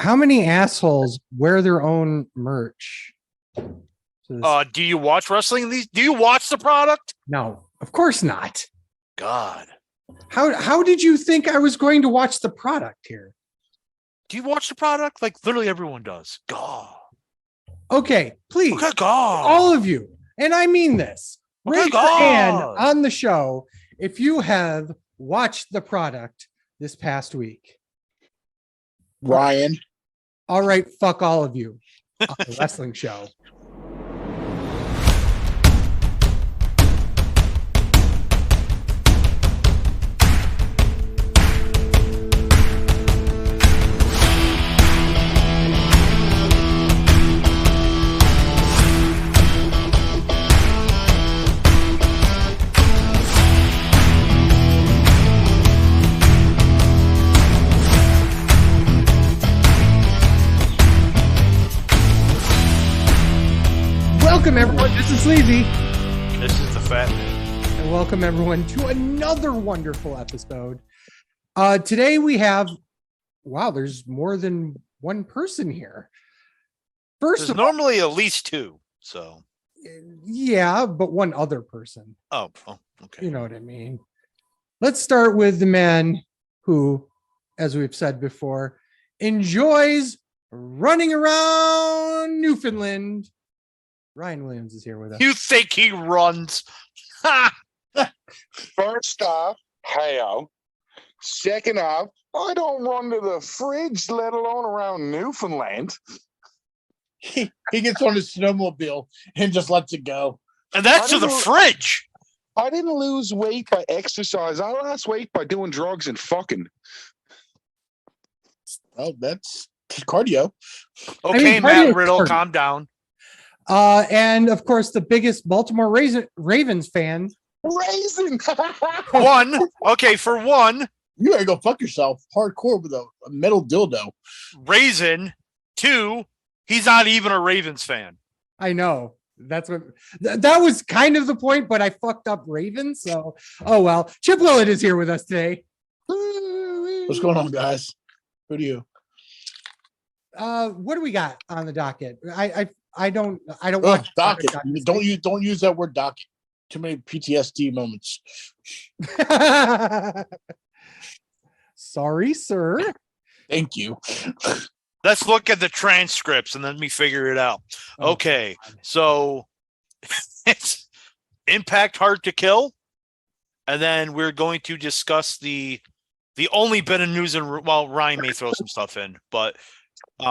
How many assholes wear their own merch? Do you watch wrestling? Do you watch the product? No, of course not. God. How did you think I was going to watch the product here? Do you watch the product? Like literally everyone does. God. Okay, please. Okay, God. All of you, and I mean this. Okay, Raise your hand on the show if you have watched the product this past week. Ryan. All right, fuck all of you on the wrestling show. Welcome everyone, this is Sleazy. This is the Fat Man. And welcome everyone to another wonderful episode. Today we have, wow, there's more than one person here. There's normally at least two, so. Yeah, but one other person. Oh, okay. You know what I mean? Let's start with the man who, as we've said before, enjoys running around Newfoundland. Ryan Williams is here with us. You think he runs? Ha! First off, hail. Second off, I don't run to the fridge, let alone around Newfoundland. He gets on his snowmobile and just lets it go. And that's to the fridge. I didn't lose weight by exercise. I lost weight by doing drugs and fucking. Oh, that's cardio. Okay, Matt Riddle, calm down. And of course, the biggest Baltimore Ravens fan. Raisin! One. Okay, for one. You gotta go fuck yourself hardcore with a metal dildo. Raisin. Two, he's not even a Ravens fan. I know. That's what that was kind of the point, but I fucked up Ravens. So, oh well. Chip Willett is here with us today. What's going on, guys? Who do you? What do we got on the docket? I don't watch docket. Don't use that word docket. Too many PTSD moments. Sorry, sir. Thank you. Let's look at the transcripts and let me figure it out. Okay, so it's Impact Hard to Kill, and then we're going to discuss the only bit of news and Ryan may throw some stuff in, but we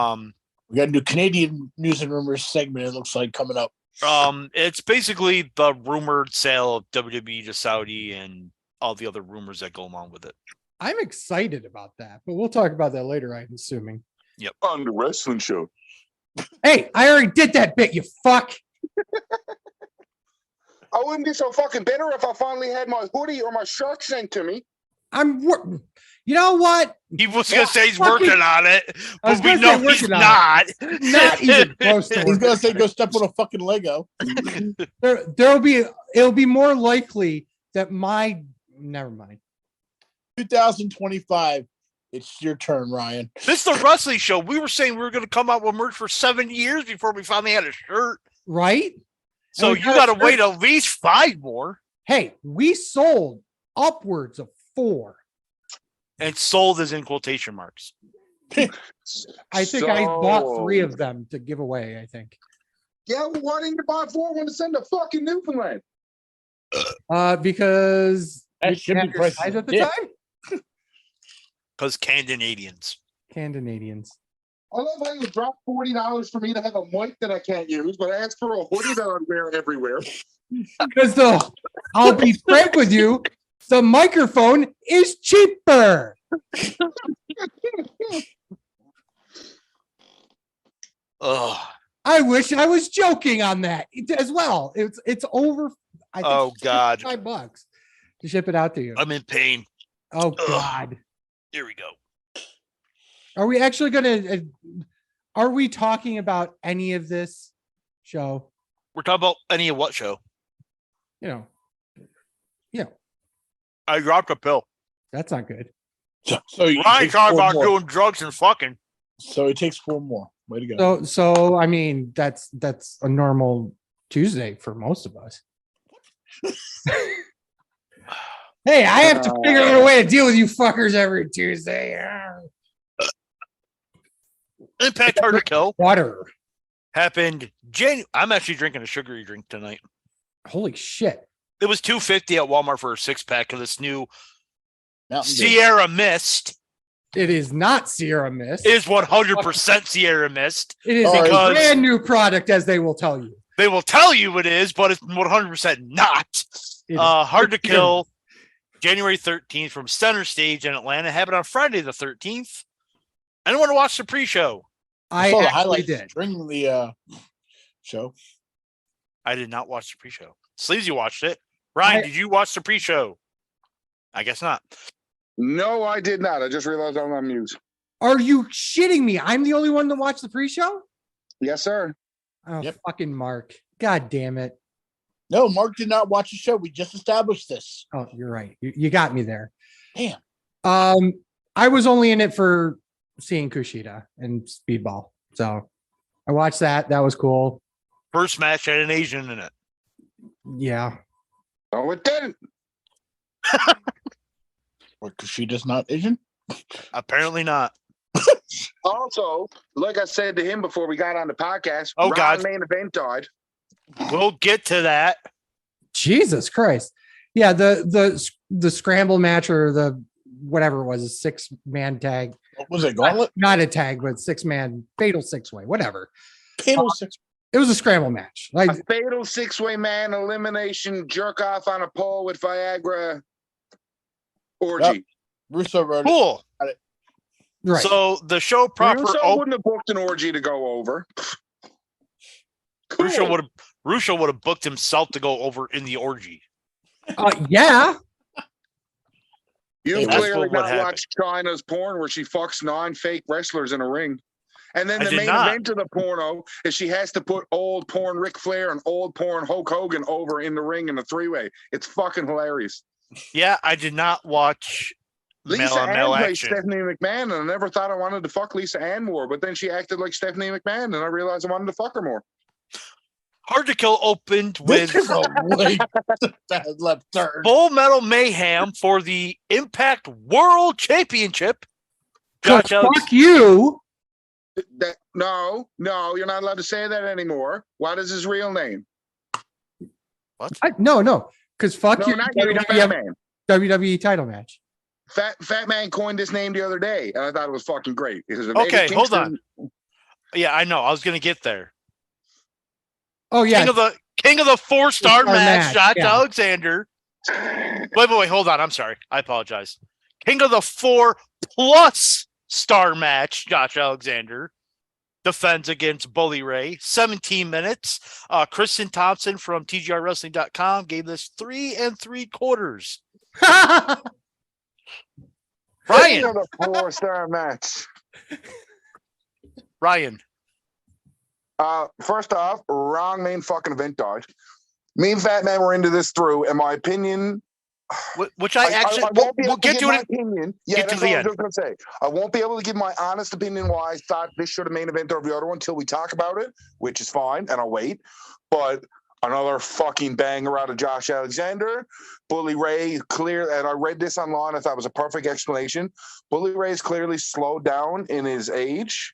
got a new Canadian news and rumors segment. It looks like coming up. It's basically the rumored sale of WWE to Saudi and all the other rumors that go along with it. I'm excited about that, but we'll talk about that later, I'm assuming. Yep. On the wrestling show. Hey, I already did that bit, you fuck. I wouldn't be so fucking bitter if I finally had my hoodie or my shirt sent to me. You know what? He was going to say he's working on it, but we know he's not. Not even close to it. He's going to say go step on a fucking Lego. It'll be more likely that never mind. 2025. It's your turn, Ryan. This is the wrestling show. We were saying we were going to come out with merch for 7 years before we finally had a shirt. Right? So you got to wait at least 5 more. Hey, we sold upwards of 4. And sold is in quotation marks. I think I bought 3 of them to give away, I think. Yeah, well, why didn't you buy 4 when to send to fucking Newfoundland? Because that shipping price size at the time. Because Canadians. I love how you dropped $40 for me to have a mic that I can't use, but I asked for a hoodie that I'd wear everywhere. Because I'll be frank with you, the microphone is cheaper. I wish I was joking on that as well. It's over. I think God, $5 to ship it out to you. I'm in pain. Oh God. Here we go. Are we actually gonna? Are we talking about any of this show? We're talking about any of what show? You know. I dropped a pill. That's not good. So Ryan talking about doing drugs and fucking. So it takes 4 more. Way to go. So I mean, that's a normal Tuesday for most of us. Hey, I have to figure out a way to deal with you fuckers every Tuesday. Impact Hard to Kill Water. happened. I'm actually drinking a sugary drink tonight. Holy shit. It was $2.50 at Walmart for a 6-pack of this new Mountain Dew. Sierra Mist. It is not Sierra Mist. It is 100% Sierra Mist. It is a because brand new product, as they will tell you. they will tell you it is, but it's 100% not. It is Hard to Sierra Kill, January 13th from Center Stage in Atlanta. Happened on Friday the 13th. Anyone want to watch the pre-show? I saw the actually highlights did. during the show. I did not watch the pre-show. Sleazy watched it. Ryan, did you watch the pre-show? I guess not. No, I did not. I just realized I'm on mute. Are you shitting me? I'm the only one to watch the pre-show? Yes, sir. Oh, Yep. fucking Mark. God damn it. No, Mark did not watch the show. We just established this. Oh, you're right. You got me there. Damn. I was only in it for seeing Kushida and Speedball. So I watched that. That was cool. First match had an Asian in it. Yeah. Oh, it didn't. Or Kushida's not Asian? Apparently not. Also, like I said to him before we got on the podcast, Oh, God. main event died. We'll get to that. Jesus Christ. Yeah, the scramble match or the whatever it was, a 6-man tag. What was it, Gauntlet? Not a tag, but 6-man fatal 6-way, whatever. Fatal 6. It was a scramble match. Like A fatal 6-way man elimination jerk off on a pole with Viagra orgy. Yep. Russo wrote it. Cool. right. So the show proper Russo wouldn't have booked an orgy to go over. Cool. Russo would have booked himself to go over in the orgy. Yeah. You've That's clearly what not happened. watched China's porn where she fucks 9 fake wrestlers in a ring. And then I the did main not. event of the porno is she has to put old porn Ric Flair and old porn Hulk Hogan over in the ring in a 3-way. It's fucking hilarious. Yeah, I did not watch Lisa male on Ann male plays action. Stephanie McMahon, and I never thought I wanted to fuck Lisa Ann more, but then she acted like Stephanie McMahon, and I realized I wanted to fuck her more. Hard to Kill opened with This is a way bad left turn. Full Metal Mayhem for the Impact World Championship. Josh Alex, Fuck you. No, you're not allowed to say that anymore. What is his real name? No. Because fuck No, you. not you, Fat Man. WWE title match. Fat Man coined this name the other day, and I thought it was fucking great. It was Okay, Eddie hold Kingston. yeah, I know. I was gonna get there. Oh, yeah. King of the 4-star match, Josh yeah. Alexander. Wait, hold on. I'm sorry. I apologize. King of the 4+ star match, Josh Alexander defends against Bully Ray. 17 minutes. Kristen Thompson from TGRWrestling.com gave this 3 3/4. Ryan. Another 4-star match. Ryan. First off, wrong main fucking event died. Me and Fat Man were into this through, in my opinion. Which I actually won't be we'll able to get give to my it. opinion. Yeah, get to that's the what I end. was just gonna say. I won't be able to give my honest opinion why I thought this should have main event over the other one until we talk about it, which is fine, and I'll wait. But another fucking banger out of Josh Alexander. Bully Ray clear, and I read this online. I thought it was a perfect explanation. Bully Ray is clearly slowed down in his age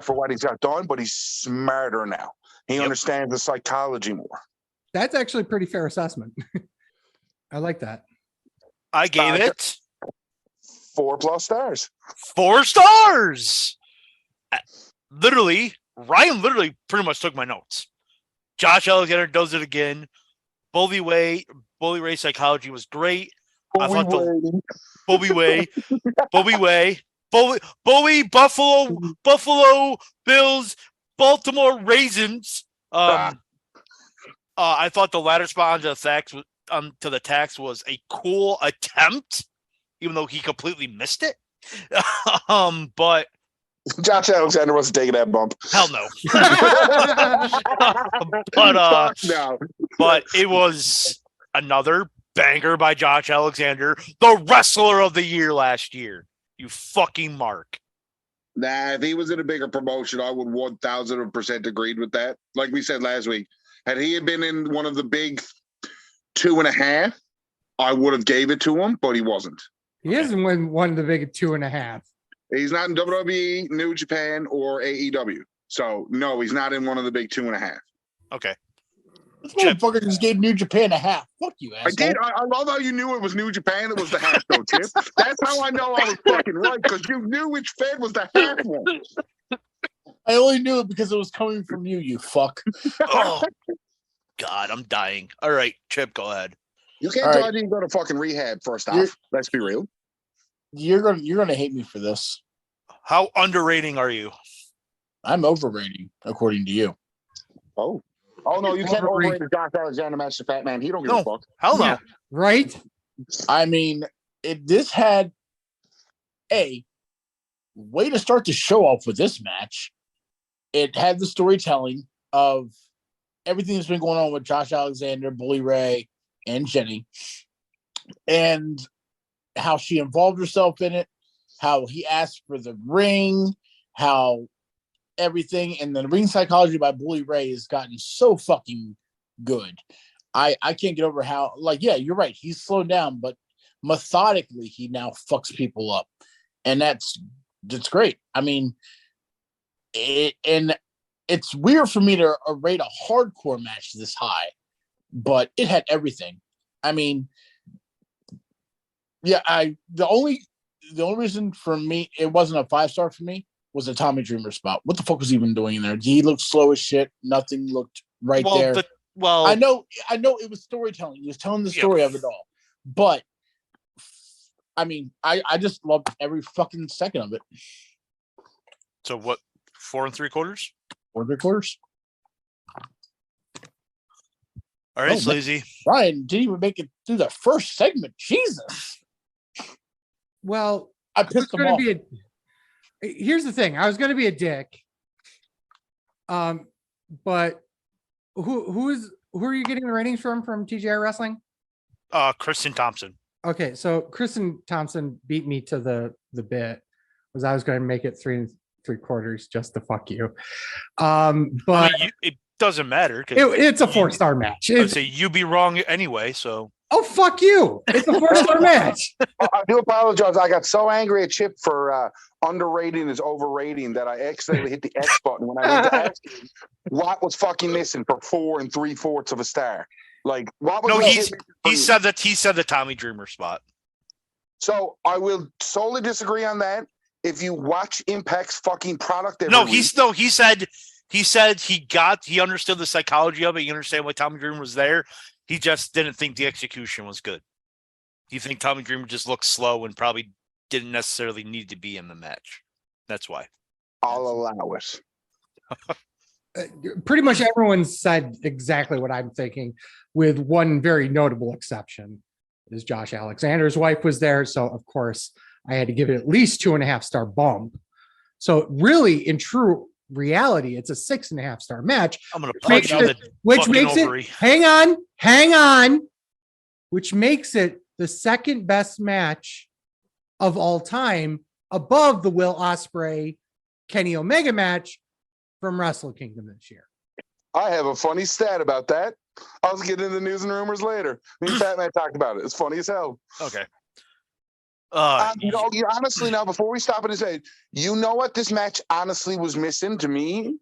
for what he's got done, but he's smarter now. He understands the psychology more. That's actually a pretty fair assessment. I like that. I gave it 4+ stars. 4 stars. Ryan literally pretty much took my notes. Josh Alexander does it again. Bully Ray psychology was great. I thought Bowie, Buffalo Bills, Baltimore Raisins. I thought the ladder spot to the tax was a cool attempt, even though he completely missed it. But Josh Alexander wasn't taking that bump. hell no. No. But it was another banger by Josh Alexander, the wrestler of the year last year. You fucking mark. Nah, if he was in a bigger promotion, I would 1000% agreed with that. Like we said last week, had he had been in one of the big 2.5, I would have gave it to him, but he wasn't. He isn't one of the big 2.5. He's not in WWE, New Japan, or AEW. So no, he's not in one of the big 2.5. Okay. This motherfucker just gave New Japan a half. Fuck you, asshole. I did. I love how you knew it was New Japan. It was the half, though, Chip. That's how I know I was fucking right, because you knew which Fed was the half one. I only knew it because it was coming from you, you fuck. Oh, God, I'm dying. All right, Chip, go ahead. You can't tell me you go to fucking rehab first off. Let's be real. You're gonna hate me for this. How underrating are you? I'm overrating, according to you. Oh no, you can't overrate a Josh Alexander match to Fat Man. He don't give a fuck. Hell no. Yeah, right? I mean, this had a way to start the show off with this match. It had the storytelling of everything that's been going on with Josh Alexander, Bully Ray, and Jenny, and how she involved herself in it, how he asked for the ring, how everything, and the ring psychology by Bully Ray has gotten so fucking good. I can't get over how, like, yeah, you're right. He's slowed down, but methodically he now fucks people up, and that's great. I mean, it's weird for me to rate a hardcore match this high, but it had everything. I mean, yeah, the only reason for me it wasn't a 5-star for me was the Tommy Dreamer spot. What the fuck was he even doing in there? He looked slow as shit. Nothing looked right there. I know it was storytelling. He was telling the story of it all. But I mean, I just loved every fucking second of it. So what? 4 3/4? 4 3/4. All right, Sleazy. Ryan didn't even make it through the first segment. Jesus. Well, I pissed him off. Here's the thing. I was going to be a dick. But who are you getting the ratings from TGI Wrestling? Kristen Thompson. Okay, so Kristen Thompson beat me to the bit, because I was going to make it 3 3/4 just to fuck you. But I mean, it doesn't matter. It's a 4-star match. I would say you'd be wrong anyway. So. Oh, fuck you. It's a 4-star match. I do apologize. I got so angry at Chip for underrating his overrating that I accidentally hit the X button when I went to ask him what was fucking missing for 4 3/4 of a star. Like, what was he said the Tommy Dreamer spot. So I will solely disagree on that. If you watch Impact's fucking product every week, he said he understood the psychology of it. He understand why Tommy Dreamer was there. He just didn't think the execution was good. You think Tommy Dreamer just looked slow and probably didn't necessarily need to be in the match. That's why. I'll allow it. Pretty much everyone said exactly what I'm thinking, with one very notable exception. Is Josh Alexander's wife was there, so of course I had to give it at least 2.5-star bump. So really, in true reality, it's a 6.5-star match. I'm gonna punch you in the which makes ovary. it hang on, which makes it the second best match of all time, above the Will Ospreay Kenny Omega match from Wrestle Kingdom this year. I have a funny stat about that. I'll get into the news and rumors later. Me and Fat Man talked about it. It's funny as hell. Okay. Honestly, now before we stop and say, you know what this match honestly was missing to me?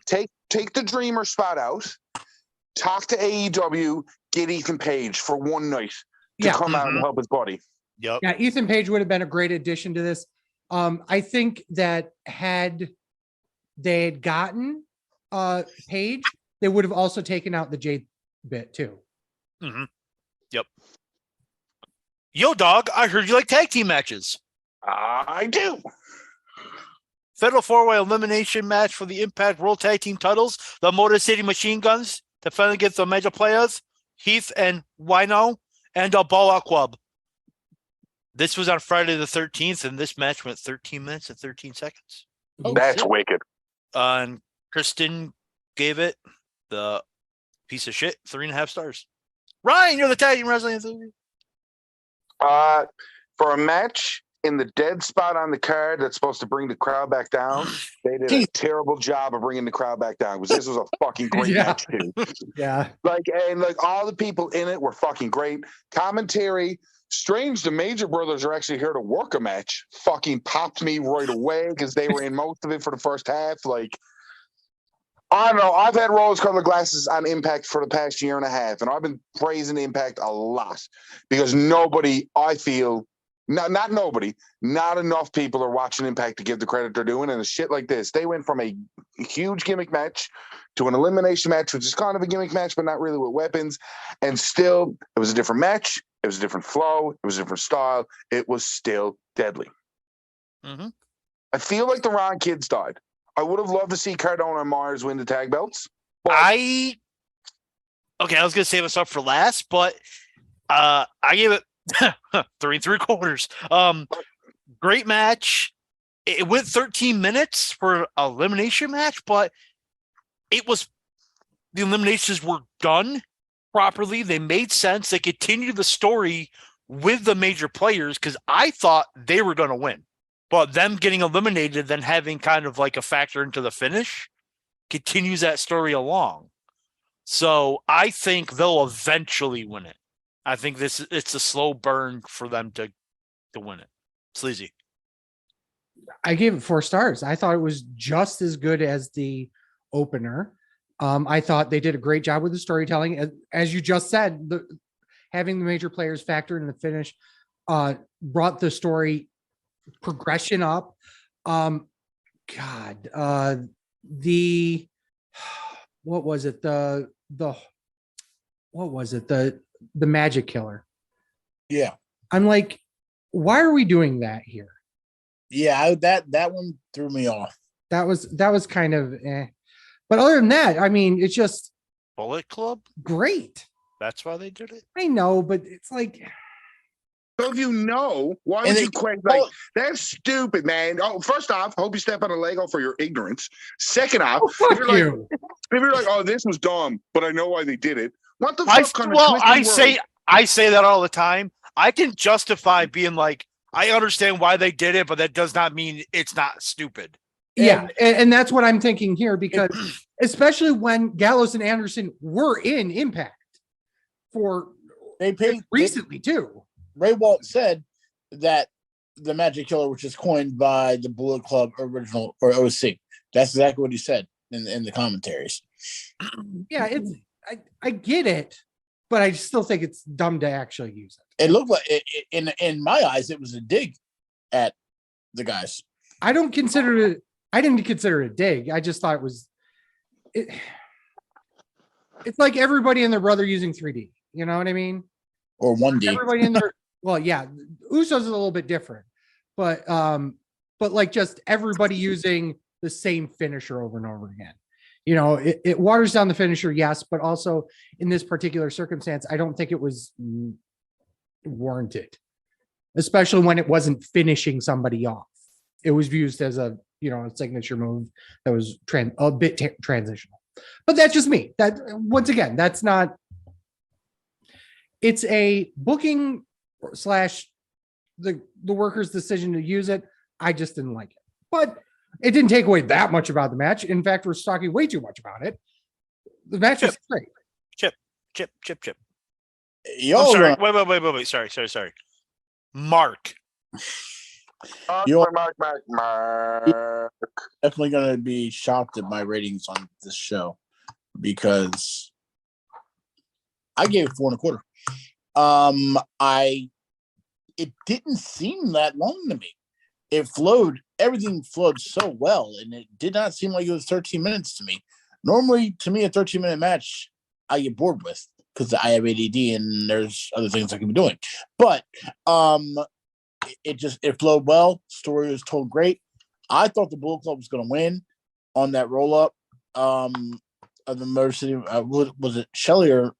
Take the Dreamer spot out, talk to AEW, get Ethan Page for one night to come out and help his buddy. Yep. Yeah, Ethan Page would have been a great addition to this. I think that had they had gotten Page, they would have also taken out the Jade bit too. Mm-hmm. Yep. Yo, dog, I heard you like tag team matches. I do. Fatal 4-way elimination match for the Impact World Tag Team titles. The Motor City Machine Guns defending against the major players, Heath and Wino, and the Bullet Club. This was on Friday the 13th, and this match went 13 minutes and 13 seconds. Oh, that's wicked. And Kristen gave it the piece of shit 3.5 stars. Ryan, you're the tag team wrestling enthusiast. For a match in the dead spot on the card that's supposed to bring the crowd back down, they did a terrible job of bringing the crowd back down because this was a fucking great match too. Yeah. Like all the people in it were fucking great. Commentary, strange the Major Brothers are actually here to work a match. Fucking popped me right away because they were in most of it for the first half. Like, I don't know. I've had rose-colored glasses on Impact for the past year and a half, and I've been praising Impact a lot because nobody, I feel, not nobody, not enough people are watching Impact to give the credit they're doing. And a shit like this, they went from a huge gimmick match to an elimination match, which is kind of a gimmick match, but not really with weapons. And still, it was a different match. It was a different flow. It was a different style. It was still deadly. Mm-hmm. I feel like the Ron kids died. I would have loved to see Cardona and Myers win the tag belts. I was gonna save us up for last, but I gave it 3 3/4. Great match. It went 13 minutes for an elimination match, but the eliminations were done properly. They made sense. They continued the story with the major players because I thought they were going to win. But them getting eliminated, then having kind of like a factor into the finish, continues that story along. So I think they'll eventually win it. I think it's a slow burn for them to win it. Sleazy. I gave it 4 stars. I thought it was just as good as the opener. I thought they did a great job with the storytelling. As you just said, having the major players factor in the finish brought the story progression up. What was it? The magic killer. Yeah. I'm like, why are we doing that here? Yeah, that one threw me off. That was kind of But other than that, I mean, it's just Bullet Club? Great. That's why they did it? I know, but it's like, so if you know, why would you question? Like, that's stupid, man. Oh, first off, hope you step on a Lego for your ignorance. Second off, fuck you. If you're like, oh, this was dumb, but I know why they did it. What the I fuck? say that all the time. I can justify being like, I understand why they did it, but that does not mean it's not stupid. Yeah, and that's what I'm thinking here, because especially when Gallows and Anderson were in Impact for recently too. Ray Walt said that the Magic Killer, which is coined by the Bullet Club original or OC, that's exactly what he said in the commentaries. Yeah, I get it, but I still think it's dumb to actually use it. It looked like, in my eyes, it was a dig at the guys. I didn't consider it a dig. I just thought it's like everybody and their brother using 3D. You know what I mean? Or 1D. Everybody in there. Well, yeah, Usos is a little bit different, but like just everybody using the same finisher over and over again. You know, it waters down the finisher, yes, but also in this particular circumstance, I don't think it was warranted, especially when it wasn't finishing somebody off. It was used as a signature move that was a bit transitional. But that's just me. That once again, that's not. It's a booking / the worker's decision to use it. I just didn't like it, but it didn't take away that much about the match. In fact, we're talking way too much about it. The match was great. Chip. Yo, sorry. Wait. Sorry. Mark. Mark. Definitely going to be shocked at my ratings on this show because I gave it 4.25. It didn't seem that long to me. Everything flowed so well, and it did not seem like it was 13 minutes to me. Normally, to me, a 13-minute match, I get bored with because I have ADD and there's other things I can be doing. But it flowed well. Story was told great. I thought the Bullet Club was going to win on that roll-up of the Motor City. Was it Shelley or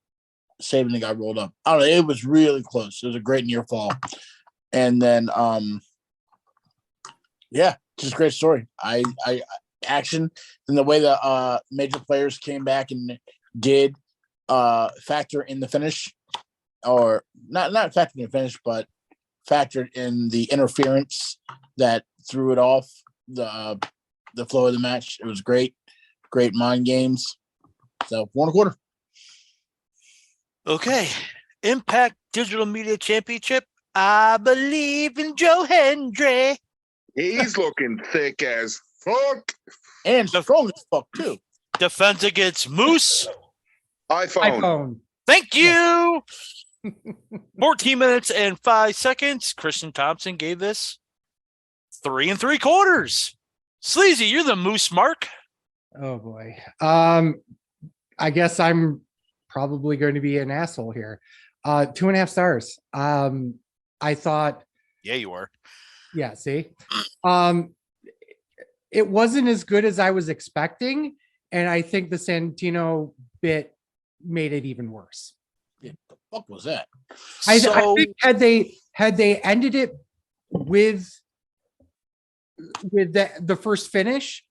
Sabin that got rolled up? I don't know. It was really close. It was a great near fall. And then, just a great story. I action and the way the major players came back and did factor in the finish, or not factor in the finish, but factored in the interference that threw it off the flow of the match. It was great mind games. So 4.25. Okay. Impact Digital Media Championship. I believe in Joe Hendry. He's looking thick as fuck. And strong as fuck too. Defense against Moose. iPhone. Thank you. 14 minutes and 5 seconds. Christian Thompson gave this 3 3/4. Sleazy, you're the Moose mark. Oh boy. I guess I'm probably going to be an asshole here. 2.5 stars. I thought, Yeah, you are. yeah, see, it wasn't as good as I was expecting. And I think the Santino bit made it even worse. What the fuck was that? I think had they ended it with the first finish,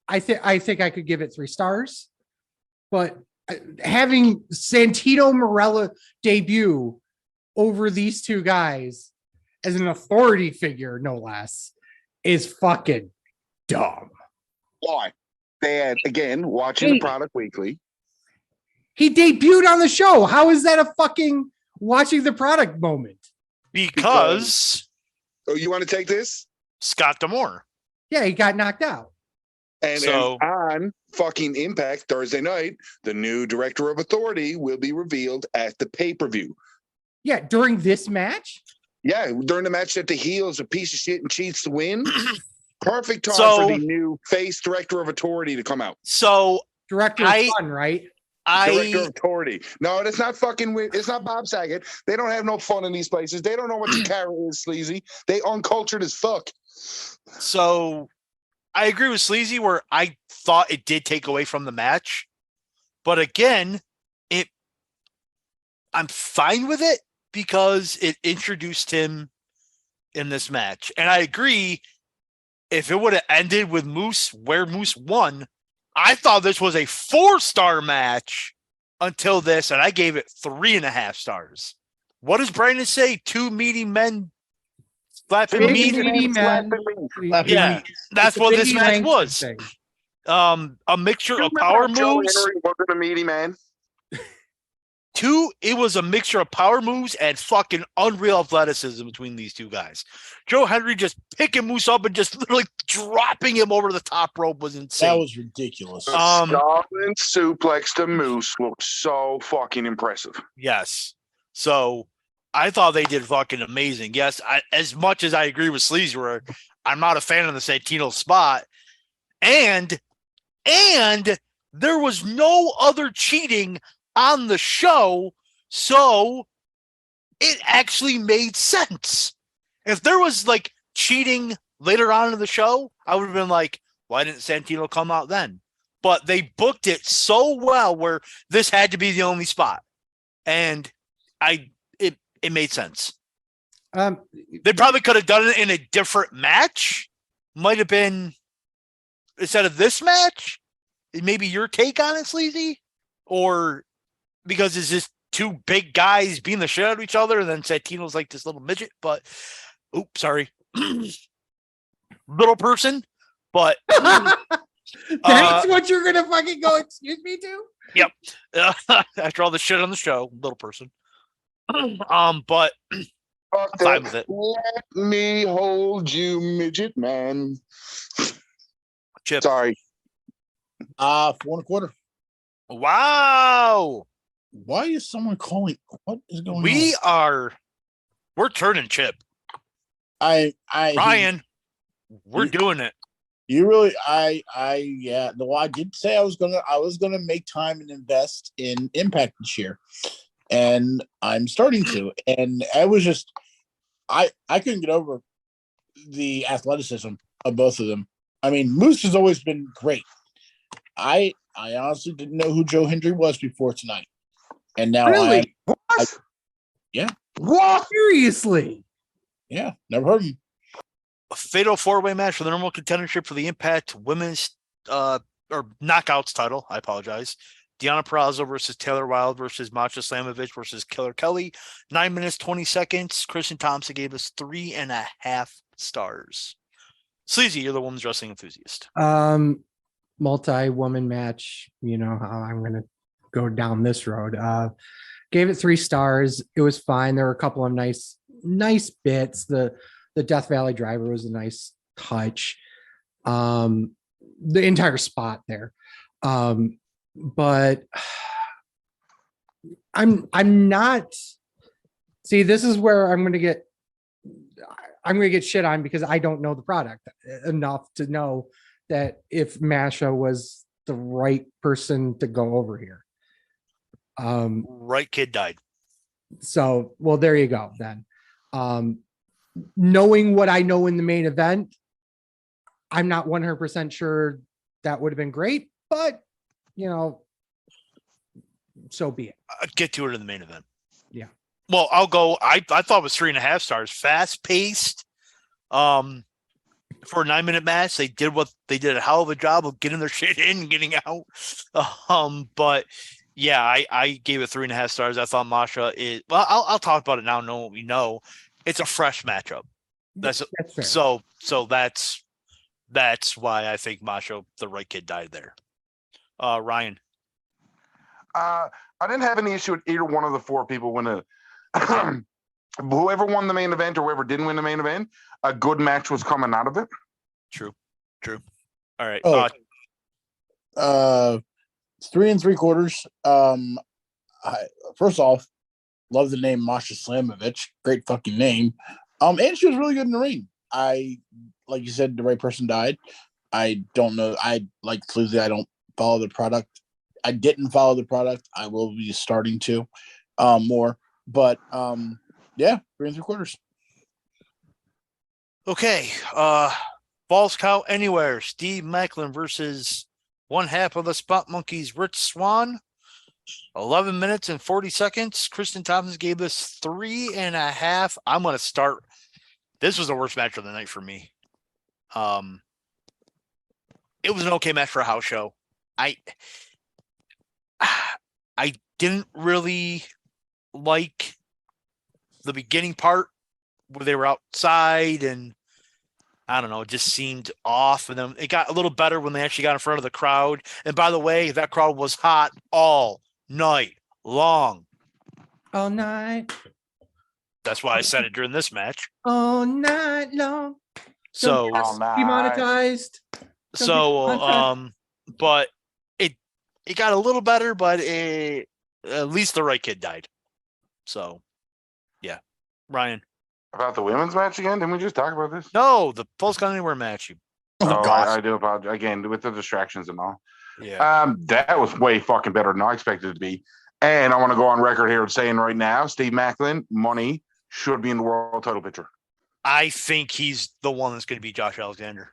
I think I could give it 3 stars. But having Santino Marella debut over these two guys as an authority figure, no less, is fucking dumb. Why? They had, again, watching the product weekly. He debuted on the show. How is that a fucking watching the product moment? Because Oh, you want to take this? Scott D'Amore. Yeah, he got knocked out. And on fucking Impact Thursday night, the new director of authority will be revealed at the pay-per-view. Yeah, during this match? Yeah, during the match that the heel is a piece of shit and cheats to win. Perfect time So- for the new face director of authority to come out. So Director of fun, right? Director of authority. No, it's not fucking weird. It's not Bob Saget. They don't have no fun in these places. They don't know what your character is, Sleazy. They uncultured as fuck. So I agree with Sleazy where I thought it did take away from the match. But again, I'm fine with it because it introduced him in this match. And I agree, if it would have ended with Moose, where Moose won, I thought this was a 4-star match until this, and I gave it 3.5 stars. What does Brandon say? 2 meaty men slapping Big meat? meaty men. Yeah, that's what this match was. A mixture of power Joe moves. Henry wasn't a meaty man. It was a mixture of power moves and fucking unreal athleticism between these two guys. Joe Henry just picking Moose up and just literally dropping him over the top rope was insane. That was ridiculous. Stalin suplex to Moose looked so fucking impressive. Yes. So I thought they did fucking amazing. Yes, as much as I agree with Sleazy, where I'm not a fan of the Santino spot, and there was no other cheating on the show, so it actually made sense. If there was like cheating later on in the show, I would have been like, why didn't Santino come out then? But they booked it so well where this had to be the only spot. And it made sense. They probably could have done it in a different match. Might have been instead of this match. Maybe your take on it, Sleazy? Or because it's just two big guys beating the shit out of each other, and then Santino's like this little midget, but oops, sorry. Little person, but that's what you're gonna fucking go, excuse me to? Yep. After all the shit on the show, little person. But I'm fine with it. Let me hold you, midget man. Chip. Sorry. 4.25. Wow. Why is someone calling? What is going on? We're turning Chip. Ryan, we're doing it. You really, yeah. No, I did say I was gonna make time and invest in Impact this year, and I'm starting to. And I was just, I couldn't get over the athleticism of both of them. I mean, Moose has always been great. I honestly didn't know who Joe Hendry was before tonight, and now Really? Yeah. What? Seriously? Yeah, never heard of him. A fatal 4-way match for the normal contendership for the Impact Women's or Knockouts title. I apologize. Deonna Purrazzo versus Taylor Wilde versus Masha Slamovich versus Killer Kelly. 9 minutes, 20 seconds. Christian Thompson gave us 3.5 stars. Sleazy, you're the women's wrestling enthusiast. Multi-woman match. You know how I'm going to go down this road. Gave it 3 stars. It was fine. There were a couple of nice bits. The Death Valley Driver was a nice touch. The entire spot there. But I'm not. See, this is where I'm going to get shit on because I don't know the product enough to know that if Masha was the right person to go over here. Right kid died. So, well, there you go then. Knowing what I know in the main event, I'm not 100% sure that would have been great, but you know, so be it. I'll get to it in the main event. Yeah. Well, I'll go. I thought it was 3.5 stars. Fast paced. For a 9-minute match, they did a hell of a job of getting their shit in and getting out. But yeah, I gave it 3.5 stars. I thought Masha is well. I'll talk about it now. Know what we know. It's a fresh matchup. That's fair. So that's why I think Masha, the right kid, died there. Ryan. I didn't have any issue with either one of the 4 people winning. Whoever won the main event or whoever didn't win the main event, a good match was coming out of it. True. All right. 3 3/4. First off, love the name Masha Slamovich. Great fucking name. And she was really good in the ring. Like you said, the right person died. I don't know. I like Sleazy. I don't follow the product. I didn't follow the product. I will be starting to more. But yeah, 3 3/4. Okay. Falls Count Anywhere. Steve Macklin versus one half of the Spot Monkeys, Rich Swann. 11 minutes and 40 seconds. Kristen Thompson gave us 3.5. I'm going to start. This was the worst match of the night for me. It was an okay match for a house show. I didn't really like the beginning part where they were outside and I don't know, it just seemed off. And then it got a little better when they actually got in front of the crowd. And by the way, that crowd was hot all night long. All night. That's why I said it during this match. All night long. So demonetized. But it got a little better, but at least the right kid died. So yeah. Ryan. About the women's match again? Didn't we just talk about this? No, the Falls Count Anywhere match. I do apologize again with the distractions and all. Yeah. That was way fucking better than I expected it to be. And I want to go on record here saying right now, Steve Macklin, money should be in the world title picture. I think he's the one that's going to be Josh Alexander.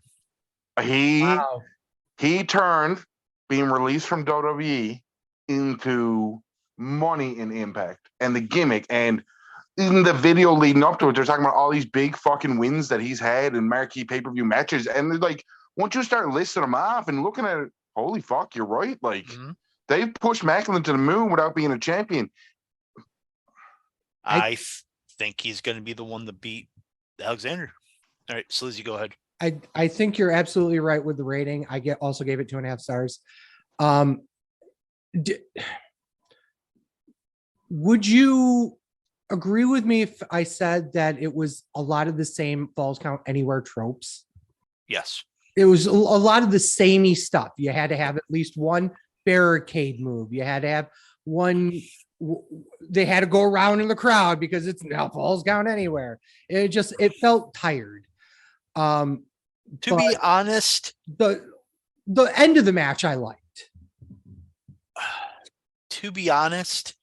He turned being released from WWE into money in Impact and the gimmick. And in the video leading up to it, they're talking about all these big fucking wins that he's had in marquee pay-per-view matches. And they're like, once you start listing them off and looking at it, holy fuck, you're right. Like, they've pushed Macklin to the moon without being a champion. I think he's going to be the one to beat Alexander. All right, Sleazy, go ahead. I think you're absolutely right with the rating. I also gave it 2.5 stars. Would you agree with me if I said that it was a lot of the same Falls Count Anywhere tropes? Yes. It was a lot of the samey stuff. You had to have at least one barricade move. You had to have one. They had to go around in the crowd because it's now Falls Count Anywhere. It felt tired. To be honest, the end of the match I liked. To be honest,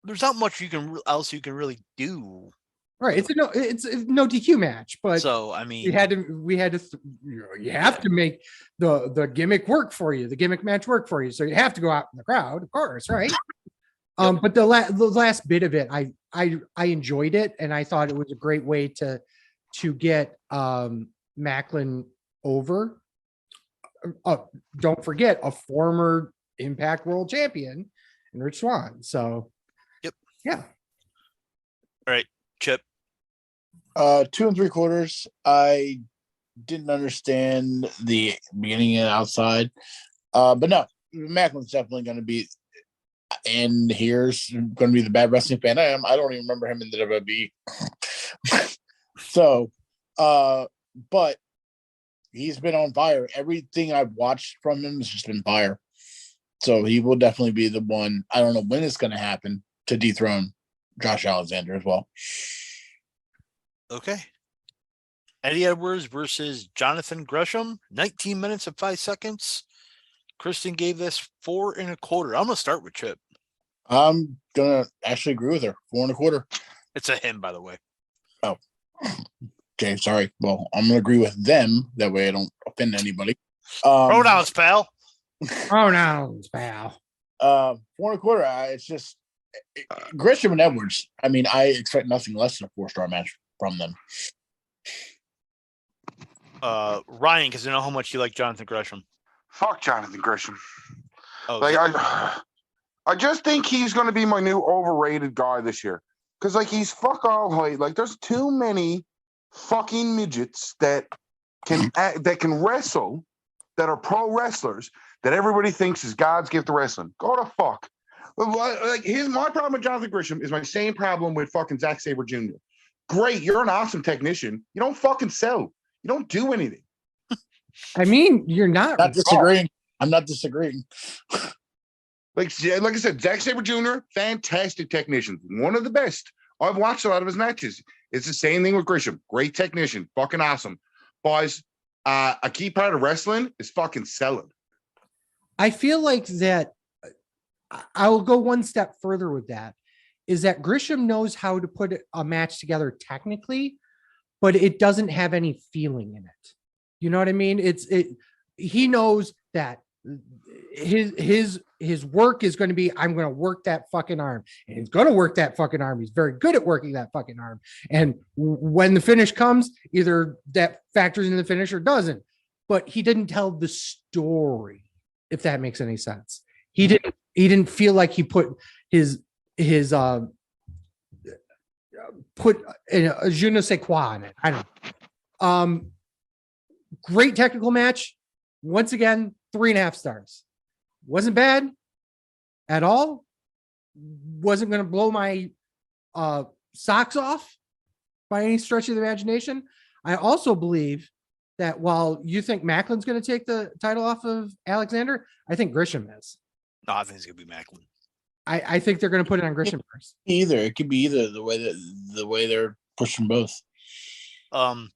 there's not much else you can really do. Right, it's a no DQ match, but so I mean, you have to make the gimmick work for you, the gimmick match work for you. So you have to go out in the crowd, of course, right? Yep. But the last bit of it, I enjoyed it, and I thought it was a great way to get Macklin over. Don't forget, a former Impact World Champion. and Rich Swann. So, Yep. Yeah. All right, Chip. 2 3/4. I didn't understand the beginning and outside. But no, Macklin's definitely going to be, and here's going to be the bad wrestling fan I am. I don't even remember him in the WWE. So, but he's been on fire. Everything I've watched from him has just been fire. So he will definitely be the one. I don't know when it's going to happen to dethrone Josh Alexander as well. Okay. Eddie Edwards versus Jonathan Gresham, 19 minutes and 5 seconds. Kristen gave this 4 1/4. I'm gonna start with Chip. I'm gonna actually agree with her. 4 1/4. It's a him, by the way. Oh, okay. Sorry. Well, I'm gonna agree with them. That way, I don't offend anybody. Pronouns, pal. Pronouns, pal. 4 1/4. It's just Gresham and Edwards. I mean, I expect nothing less than a 4-star match from them. Ryan, because I know how much you like Jonathan Gresham. Fuck Jonathan Gresham. Oh, Like I just think he's going to be my new overrated guy this year. Because like he's fuck all height. Like there's too many fucking midgets that can wrestle, that are pro wrestlers, that everybody thinks is God's gift to wrestling. Go to fuck. Like here's my problem with Jonathan Gresham is my same problem with fucking Zack Sabre Jr. Great, you're an awesome technician. You don't fucking sell. You don't do anything. I mean, you're not disagreeing. I'm not disagreeing. Like I said, Zack Sabre Jr., fantastic technician. One of the best. I've watched a lot of his matches. It's the same thing with Gresham. Great technician. Fucking awesome. Boys, a key part of wrestling is fucking selling. I feel like that I will go one step further with that, is that Gresham knows how to put a match together technically, but it doesn't have any feeling in it. You know what I mean? He knows that his work is going to be, I'm going to work that fucking arm, and he's going to work that fucking arm. He's very good at working that fucking arm. And when the finish comes, either that factors in the finish or doesn't, but he didn't tell the story, if that makes any sense. He didn't feel like he put his put a je ne sais quoi in it. I don't know. Great technical match. Once again, 3.5 stars. Wasn't bad at all. Wasn't going to blow my socks off by any stretch of the imagination. I also believe that while you think Macklin's going to take the title off of Alexander, I think Gresham is. No, I think it's going to be Macklin. I think they're going to put it on Gresham first. Either it could be either the way they're pushing both. 4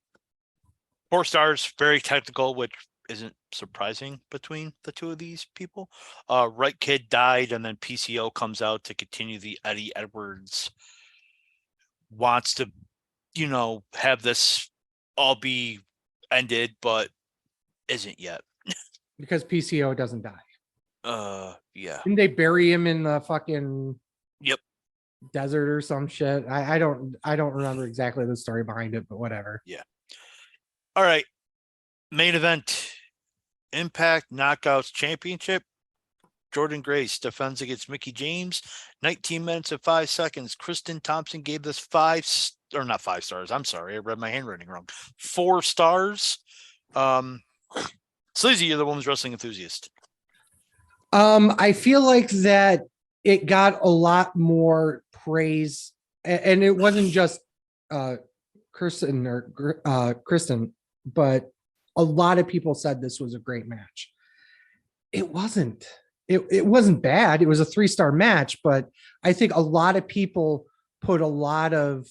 stars, very technical, which isn't surprising between the two of these people. Right Kid died, and then PCO comes out to continue the Eddie Edwards. Wants to, have this all be ended, but isn't yet. Because PCO doesn't die. Yeah. Didn't they bury him in the fucking desert or some shit? I don't remember exactly the story behind it, but whatever. Yeah. All right. Main event. Impact Knockouts Championship. Jordan Grace defends against Mickie James. 19 minutes and 5 seconds. Kristen Thompson gave this 5 or not 5 stars. I'm sorry. I read my handwriting wrong. 4 stars. Sleazy, you're the women's wrestling enthusiast. I feel like that it got a lot more praise, and it wasn't just Kristen, but a lot of people said this was a great match. It wasn't. It wasn't bad. It was a 3-star match, but I think a lot of people put a lot of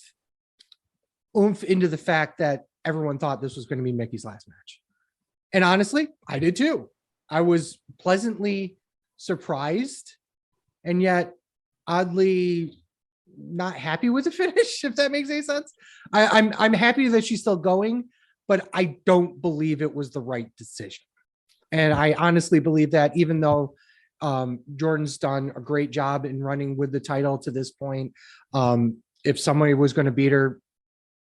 oomph into the fact that everyone thought this was going to be Mickie's last match. And honestly, I did too. I was pleasantly surprised and yet oddly not happy with the finish, if that makes any sense. I'm happy that she's still going, but I don't believe it was the right decision. And I honestly believe that, even though Jordan's done a great job in running with the title to this point, if somebody was going to beat her,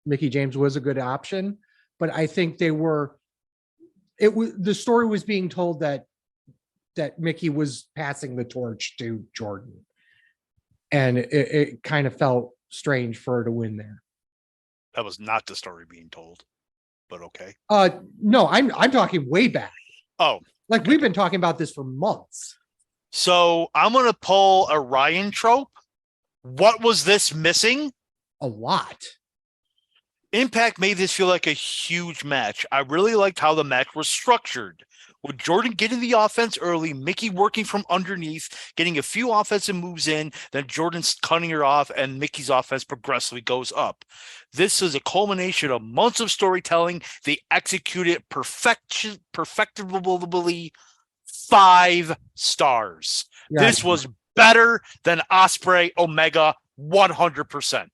Mickie James was a good option. But I think the story was being told that Mickie was passing the torch to Jordan. and it kind of felt strange for her to win there. That was not the story being told, but okay. No, I'm talking way back. Oh, like we've been talking about this for months. So I'm gonna pull a Ryan trope. What was this missing? A lot. Impact made this feel like a huge match. I really liked how the match was structured. With Jordan getting the offense early, Mickey working from underneath, getting a few offensive moves in, then Jordan's cutting her off, and Mickey's offense progressively goes up. This is a culmination of months of storytelling. They executed perfectibly 5 stars. Yeah. This was better than Osprey Omega 100%.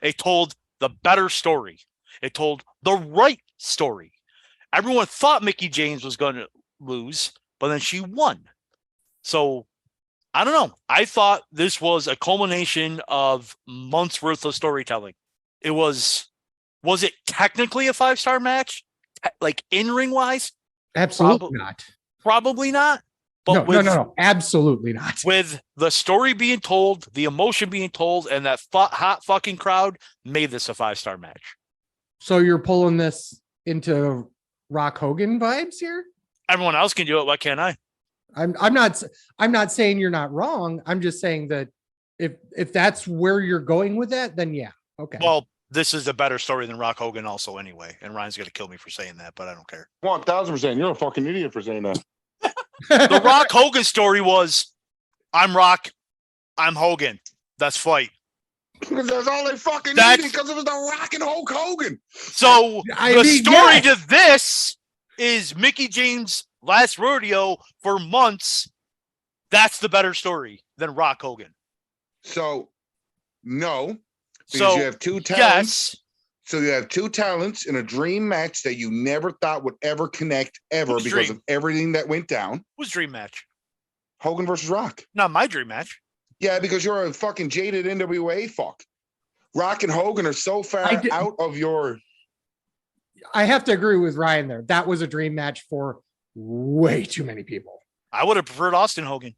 It told the better story. It told the right story. Everyone thought Mickie James was going to lose, but then she won. So, I don't know. I thought this was a culmination of months worth of storytelling. It was it technically a 5-star match? Like in-ring wise? Absolutely not. Probably not. But no, absolutely not. With the story being told, the emotion being told, and that hot fucking crowd made this a 5-star match. So you're pulling this into Rock Hogan vibes here? Everyone else can do it. Why can't I? I'm not saying you're not wrong. I'm just saying that if that's where you're going with that, then yeah. Okay. Well, this is a better story than Rock Hogan also anyway. And Ryan's going to kill me for saying that, but I don't care. 1000%. You're a fucking idiot for saying that. The Rock Hogan story was, I'm Rock, I'm Hogan. That's fight. Because that's all they fucking needed, because it was the Rock and Hulk Hogan. So story to this is Mickie James' last rodeo for months. That's the better story than Rock Hogan. So, no. Because you have 2 talents. Yes. So you have 2 talents in a dream match that you never thought would ever connect ever because of everything that went down. Whose dream match? Hogan versus Rock. Not my dream match. Yeah, because you're a fucking jaded NWA fuck. Rock and Hogan are so far out of your... I have to agree with Ryan there. That was a dream match for way too many people. I would have preferred Austin Hogan.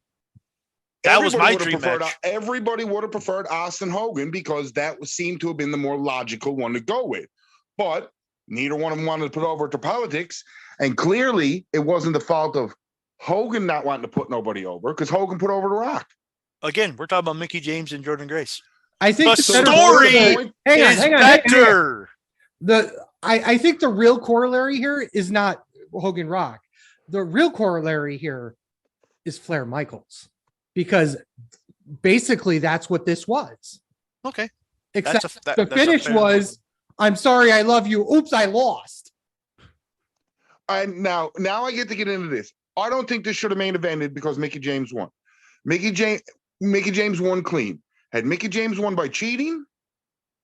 That was my dream match. Everybody would have preferred Austin Hogan because that seemed to have been the more logical one to go with. But neither one of them wanted to put over to politics. And clearly, it wasn't the fault of Hogan not wanting to put nobody over because Hogan put over The Rock. Again, we're talking about Mickie James and Jordan Grace. I think the story is better. I think the real corollary here is not Hogan Rock. The real corollary here is Flair Michaels. Because basically that's what this was. Okay. Except the finish was, I'm sorry, I love you. Oops, I lost. And now I get to get into this. I don't think this should have main evented because Mickie James won. Mickie James won clean. Had Mickie James won by cheating?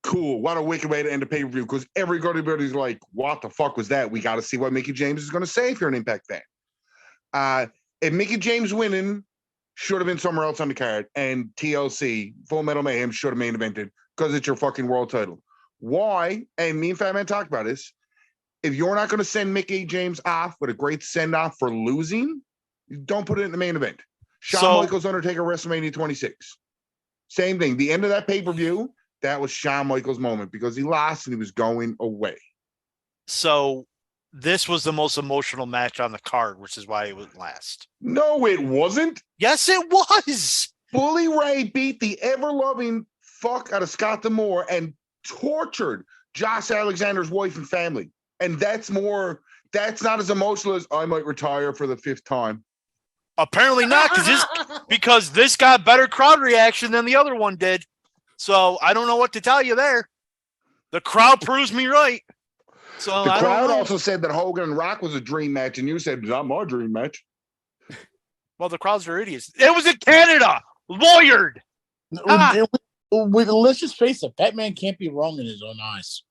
Cool. What a wicked way to end a pay-per-view because everybody's like, what the fuck was that? We got to see what Mickie James is going to say if you're an Impact fan. If Mickie James winning should have been somewhere else on the card, and TLC, Full Metal Mayhem, should have main evented because it's your fucking world title. Why? And me and Fat Man talked about this. If you're not going to send Mickie James off with a great send-off for losing, don't put it in the main event. Shawn Michaels, Undertaker, WrestleMania 26. Same thing. The end of that pay-per-view, that was Shawn Michaels' moment because he lost and he was going away. So this was the most emotional match on the card, which is why it was last. No, it wasn't. Yes, it was. Bully Ray beat the ever-loving fuck out of Scott D'Amore and tortured Josh Alexander's wife and family. And that's not as emotional as I might retire for the 5th time. Apparently not, because this got better crowd reaction than the other one did. So I don't know what to tell you there. The crowd proves me right. So the crowd also said that Hogan and Rock was a dream match, and you said it's not my dream match. Well, the crowds are idiots. It was in Canada, lawyered. Let's just face it, Batman can't be wrong in his own eyes.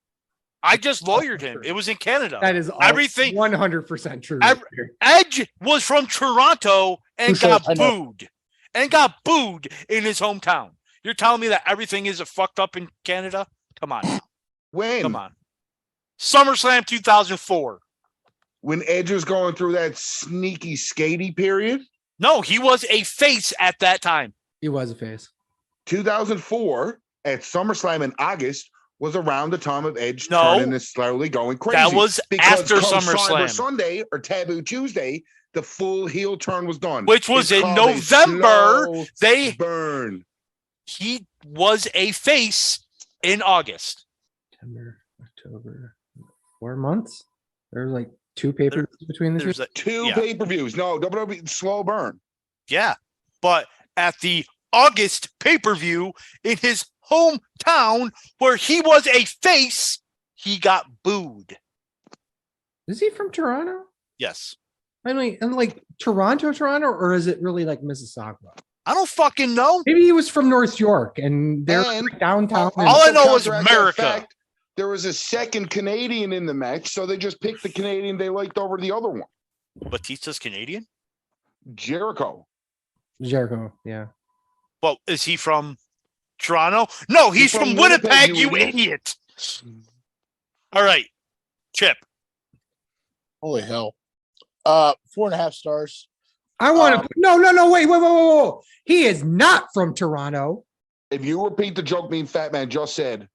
I just lawyered him. It was in Canada. That is everything 100% true. Edge was from Toronto and got booed. And got booed in his hometown. You're telling me that everything is fucked up in Canada? Come on now. When? Come on. SummerSlam 2004. When Edge was going through that sneaky, skatey period? No, he was a face at that time. He was a face. 2004 at SummerSlam in August was around the time of Edge No. turning and slowly going crazy. That was after come SummerSlam. Cyber Sunday or Taboo Tuesday, the full heel turn was done. Which was It's in called a November. slow They burn. He was a face in August. September, October, 4 months. There's like 2 papers between the two. There's a, Two yeah. pay-per-views. No, WWE slow burn. Yeah, but at the August pay-per-view in his hometown where he was a face, he got booed. Is he from Toronto? Yes. I mean, and like Toronto, or is it really like Mississauga? I don't fucking know. Maybe he was from North York and they're And like downtown. all I know is counteract that America. fact, there was a second Canadian in the match, so they just picked the Canadian they liked over the other one. Batista's Canadian? Jericho. Jericho, yeah. Well, is he from Toronto? No, he's from Winnipeg, you idiot. All right. Chip. Holy hell. 4.5 stars. I want to no, wait. He is not from Toronto. If you repeat the joke me and Fat Man just said,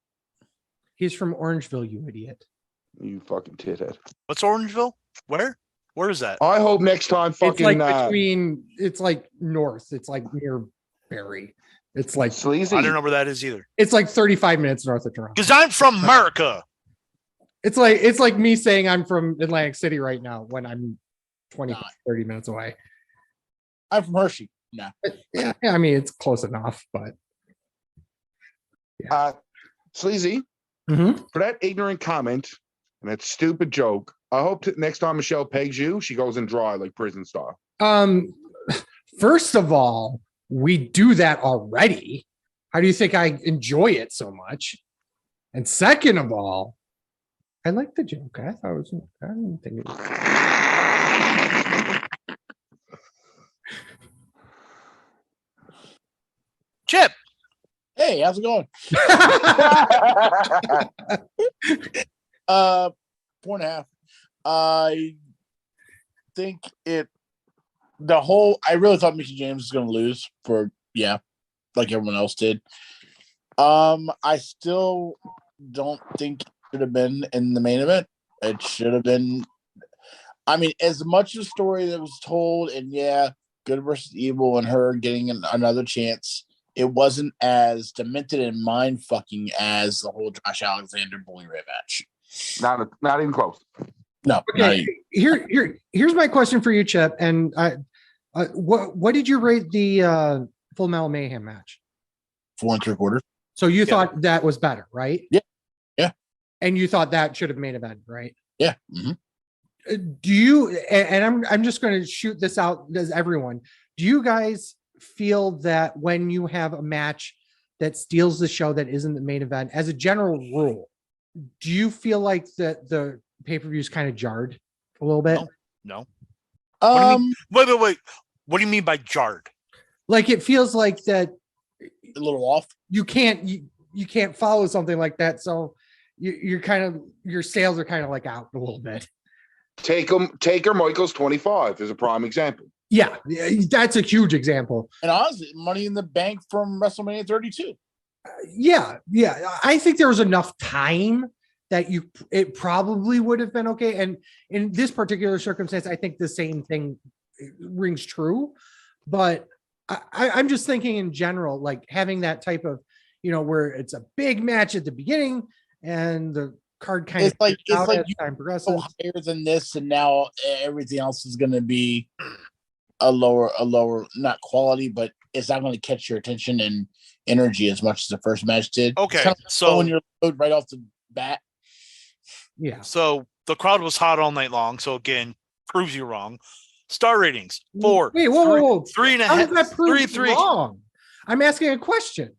He's from Orangeville, you idiot. you fucking tithead. What's Orangeville? Where? Where is that? I hope next time fucking It's like between it's like north. It's like near Barrie. It's like sleazy. I don't know where that is either. it's like 35 minutes north of Toronto. Because I'm from America. It's like me saying I'm from Atlantic City right now when I'm 20, 30 minutes away. I'm from Hershey. No. Yeah, I mean it's close enough, but Sleazy, Mhm. for that ignorant comment and that stupid joke, I hope that next time Michelle pegs you, she goes in dry like prison style. First of all, we do that already. How do you think I enjoy it so much? And second of all, I like the joke. I thought it was. I didn't think it was. Chip. Hey, how's it going? 4.5. I think I really thought Mickey James was going to lose like everyone else did. I still don't think it should have been in the main event. It should have been. I mean, as much of the story that was told, and good versus evil, and her getting another chance, it wasn't as demented and mind fucking as the whole Josh Alexander Bully Ray match. Not even close. No. Okay, here's my question for you, Chip. And what did you rate the Full Metal Mayhem match? 4 3/4. So you thought that was better, right? Yeah. And you thought that should have main event, right? Yeah. Mm-hmm. Do you? And I'm just going to shoot this out as everyone. Do you guys feel that when you have a match that steals the show that isn't the main event, as a general rule, do you feel like that the pay-per-view is kind of jarred a little bit? No. What do you mean? Wait. What do you mean by jarred? Like it feels like that A little off. you can't follow something like that, so you're kind of your sales are kind of like out a little bit. Taker Michaels 25 is a prime example. Yeah, that's a huge example. And honestly, Money in the Bank from WrestleMania 32. Yeah. I think there was enough time that it probably would have been okay. And in this particular circumstance, I think the same thing rings true. But I'm just thinking in general, like having that type of, where it's a big match at the beginning and the card kind of It's like as you time progresses. go higher than this, and now everything else is going to be a lower, not quality, but it's not going to catch your attention and energy as much as the first match did. Okay, it's kind of so when you're right off the bat. Yeah. So the crowd was hot all night long. So again, proves you wrong. Star ratings 4. Wait, whoa. 3.5. How does that prove 3. wrong? I'm asking a question.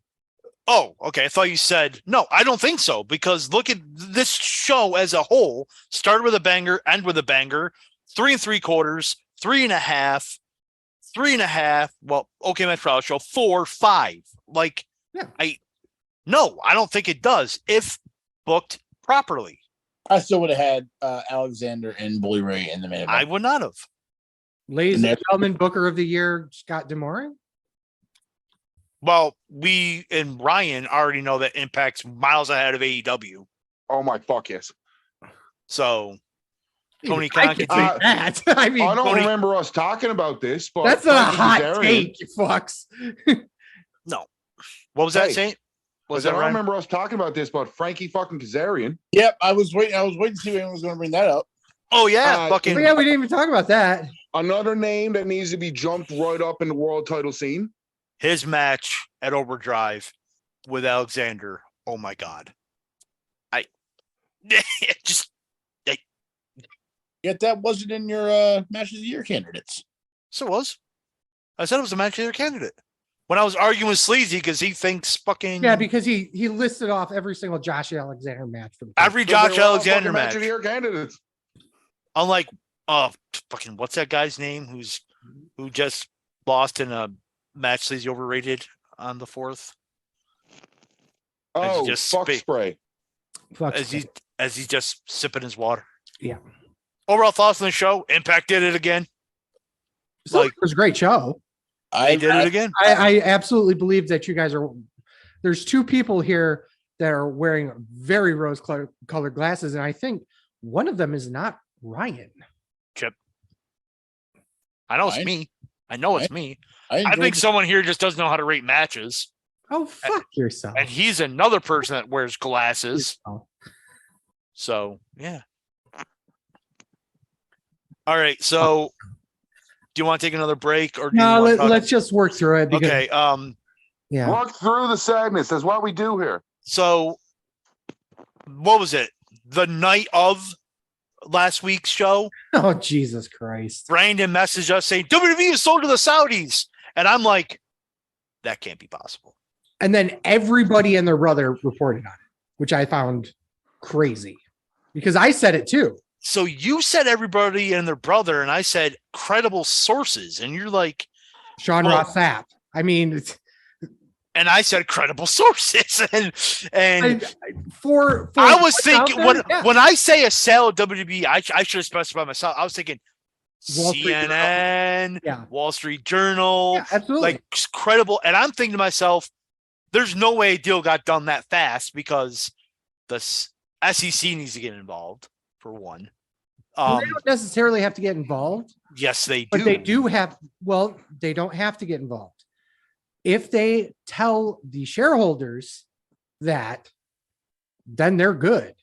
Oh, okay. I thought you said no. I don't think so, because look at this show as a whole. Started with a banger, end with a banger. 3 3/4, 3.5, 3.5. Well, okay, Matt Proud show 4, 5. Like, yeah. I don't think it does if booked properly. I still would have had Alexander and Bully Ray in the main event. I would not have. Ladies and gentlemen, Booker of the Year, Scott D'Amore. Well, we and Ryan already know that Impact's miles ahead of AEW. Oh my fuck yes. So Tony I Khan can can say that. I mean, I don't Tony- remember us talking about this, but that's not a Frankie hot Kazarian- take, you fucks. No. What was that Hey, saying? Was I that don't Ryan? remember us talking about this, but Frankie fucking Kazarian. Yep, I was waiting to see if anyone was going to bring that up. Oh yeah, fucking Oh, yeah, we didn't even talk about that. Another name that needs to be jumped right up in the world title scene. his match at Overdrive with Alexander. Oh my god. I just Yet that wasn't in your matches of the year candidates. so it was. I said it was a match of their candidate. When I was arguing with Sleazy because he thinks fucking Yeah, because he listed off every single Josh Alexander match for the every So they Josh were all Alexander fucking match. of the year candidates. Unlike fucking what's that guy's name who just lost in a match Sleazy overrated on the 4th? Oh, just fuck speak- spray. Fuck As he's just sipping his water. Yeah. Overall thoughts on the show? Impact did it again. So like- it was a great show. They did it again. I absolutely believe that you guys are. There's two people here that are wearing very rose colored glasses, and I think one of them is not Ryan. I know it's Fine. me. I know it's me. I I enjoyed think the- someone here just doesn't know how to rate matches. Oh, fuck yourself. And he's another person that wears glasses. Yourself. So yeah. All right. So do you want to take another break or do you No, want to talk- let's just work through it. Because, Okay. Yeah. Walk through the sadness. That's what we do here. So what was it? The night of last week's show, Oh, Jesus Christ. Brandon messaged us saying WWE is sold to the Saudis. And I'm like, that can't be possible. And then everybody and their brother reported on it, which I found crazy because I said it too. So you said everybody and their brother, and I said credible sources, and you're like, Sean Well- Ross Sapp. I mean, it's, and I said credible sources, and for I was what's out thinking there, yeah. when I say a sale of WB, I should have specified myself. I was thinking Wall Street Journal. CNN, Yeah. Wall Street Journal, Yeah, absolutely. like credible. And I'm thinking to myself, there's no way a deal got done that fast because the SEC needs to get involved for one. Well, they don't necessarily have to get involved, Yes, they do. but they do have. Well, they don't have to get involved if they tell the shareholders that. Then they're good,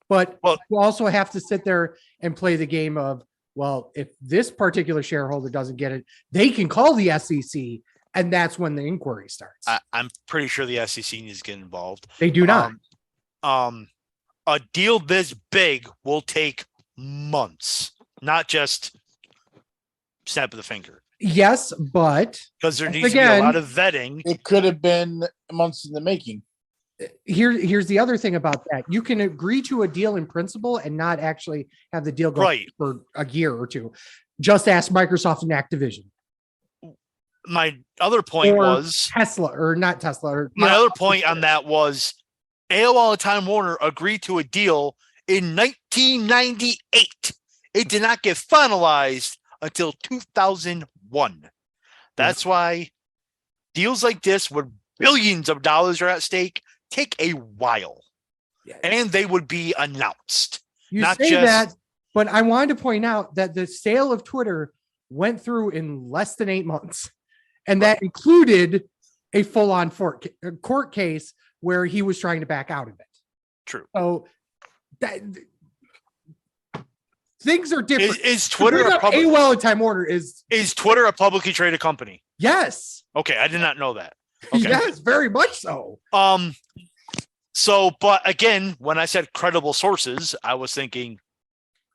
but Well- you also have to sit there and play the game of, well, if this particular shareholder doesn't get it, they can call the SEC, and that's when the inquiry starts. I'm pretty sure the SEC needs to get involved. They do not. A deal this big will take months, not just snap of the finger, Yes, but because there Once needs to be a again- lot of vetting. It could have been months in the making. here's the other thing about that. You can agree to a deal in principle and not actually have the deal go Right. for a year or two. Just ask Microsoft and Activision. My other point Or was Tesla or not Tesla. Or, my other point on that was AOL and Time Warner agreed to a deal in 1998. It did not get finalized until 2001. That's why deals like this, where billions of dollars are at stake, take a while, and they would be announced. You not say just- that, but I wanted to point out that the sale of Twitter went through in less than 8 months. And that included a full-on court case where he was trying to back out of it. True. So that things are different. Is Twitter a public? AOL and Time Warner is Is Twitter a publicly traded company? yes. Okay, I did not know that. Okay. Yes, very much so. So, but again, when I said credible sources, I was thinking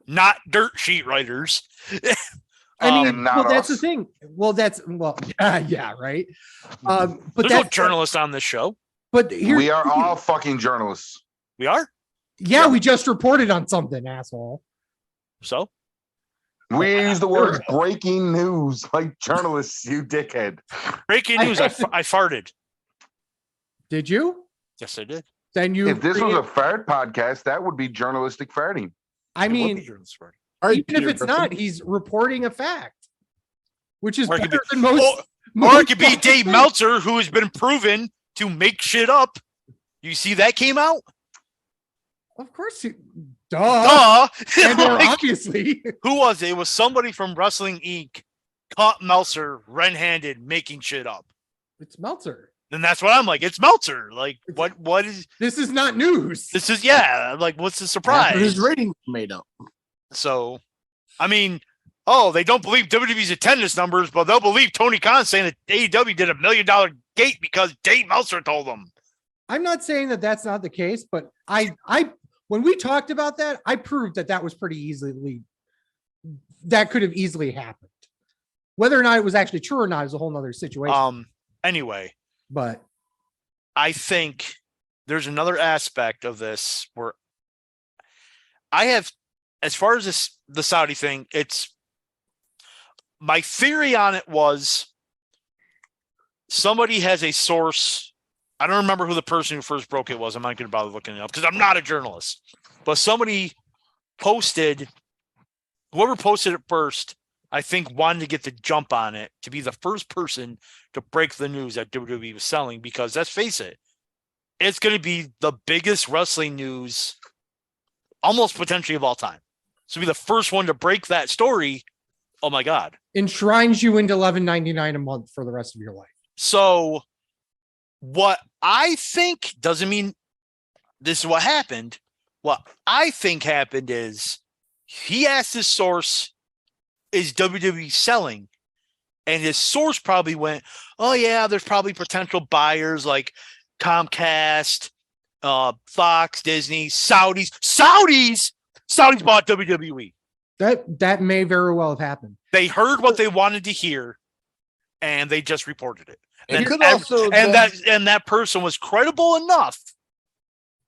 not dirt sheet writers. I mean, not well, that's the us. thing. Well, yeah, right. But There's no that's journalist on this show. But here We are all fucking journalists. We are. Yeah, we just reported on something, asshole. So We use the words breaking news like journalists, you dickhead. breaking news. I farted. Did you? Yes, I did. Then you. If this was a fart podcast, that would be journalistic farting. I It would be mean, journalist farting. All right, even Peter if it's Griffin. not, he's reporting a fact, which is Or it could better be- than most Or it could be Dave Meltzer, who has been proven to make shit up. You see that came out? Of course, duh. Duh. And or Like, obviously, who was it? It was somebody from Wrestling Inc. caught Meltzer red-handed making shit up. it's Meltzer. And that's what I'm like. It's Meltzer. Like, what is This is not news. this? Is yeah. Like, what's the surprise? His ratings were made up. So, I mean, they don't believe WWE's attendance numbers, but they'll believe Tony Khan saying that AEW did $1 million gate because Dave Meltzer told them. I'm not saying that that's not the case, but I when we talked about that, I proved that was pretty easily, that could have easily happened. Whether or not it was actually true or not is a whole nother situation. Anyway, but I think there's another aspect of this where I have, as far as the Saudi thing, it's my theory on it was somebody has a source. I don't remember who the person who first broke it was. I'm not going to bother looking it up because I'm not a journalist. But somebody posted, whoever posted it first, I think wanted to get the jump on it to be the first person to break the news that WWE was selling, because let's face it, it's going to be the biggest wrestling news almost potentially of all time. So be the first one to break that story. Oh my God. enshrines you into $11.99 a month for the rest of your life. So what I think doesn't mean this is what happened. What I think happened is he asked his source, is WWE selling? And his source probably went, oh yeah, there's probably potential buyers like Comcast, Fox, Disney, Saudis bought WWE. That may very well have happened. They heard what they wanted to hear and they just reported it. It could also that person was credible enough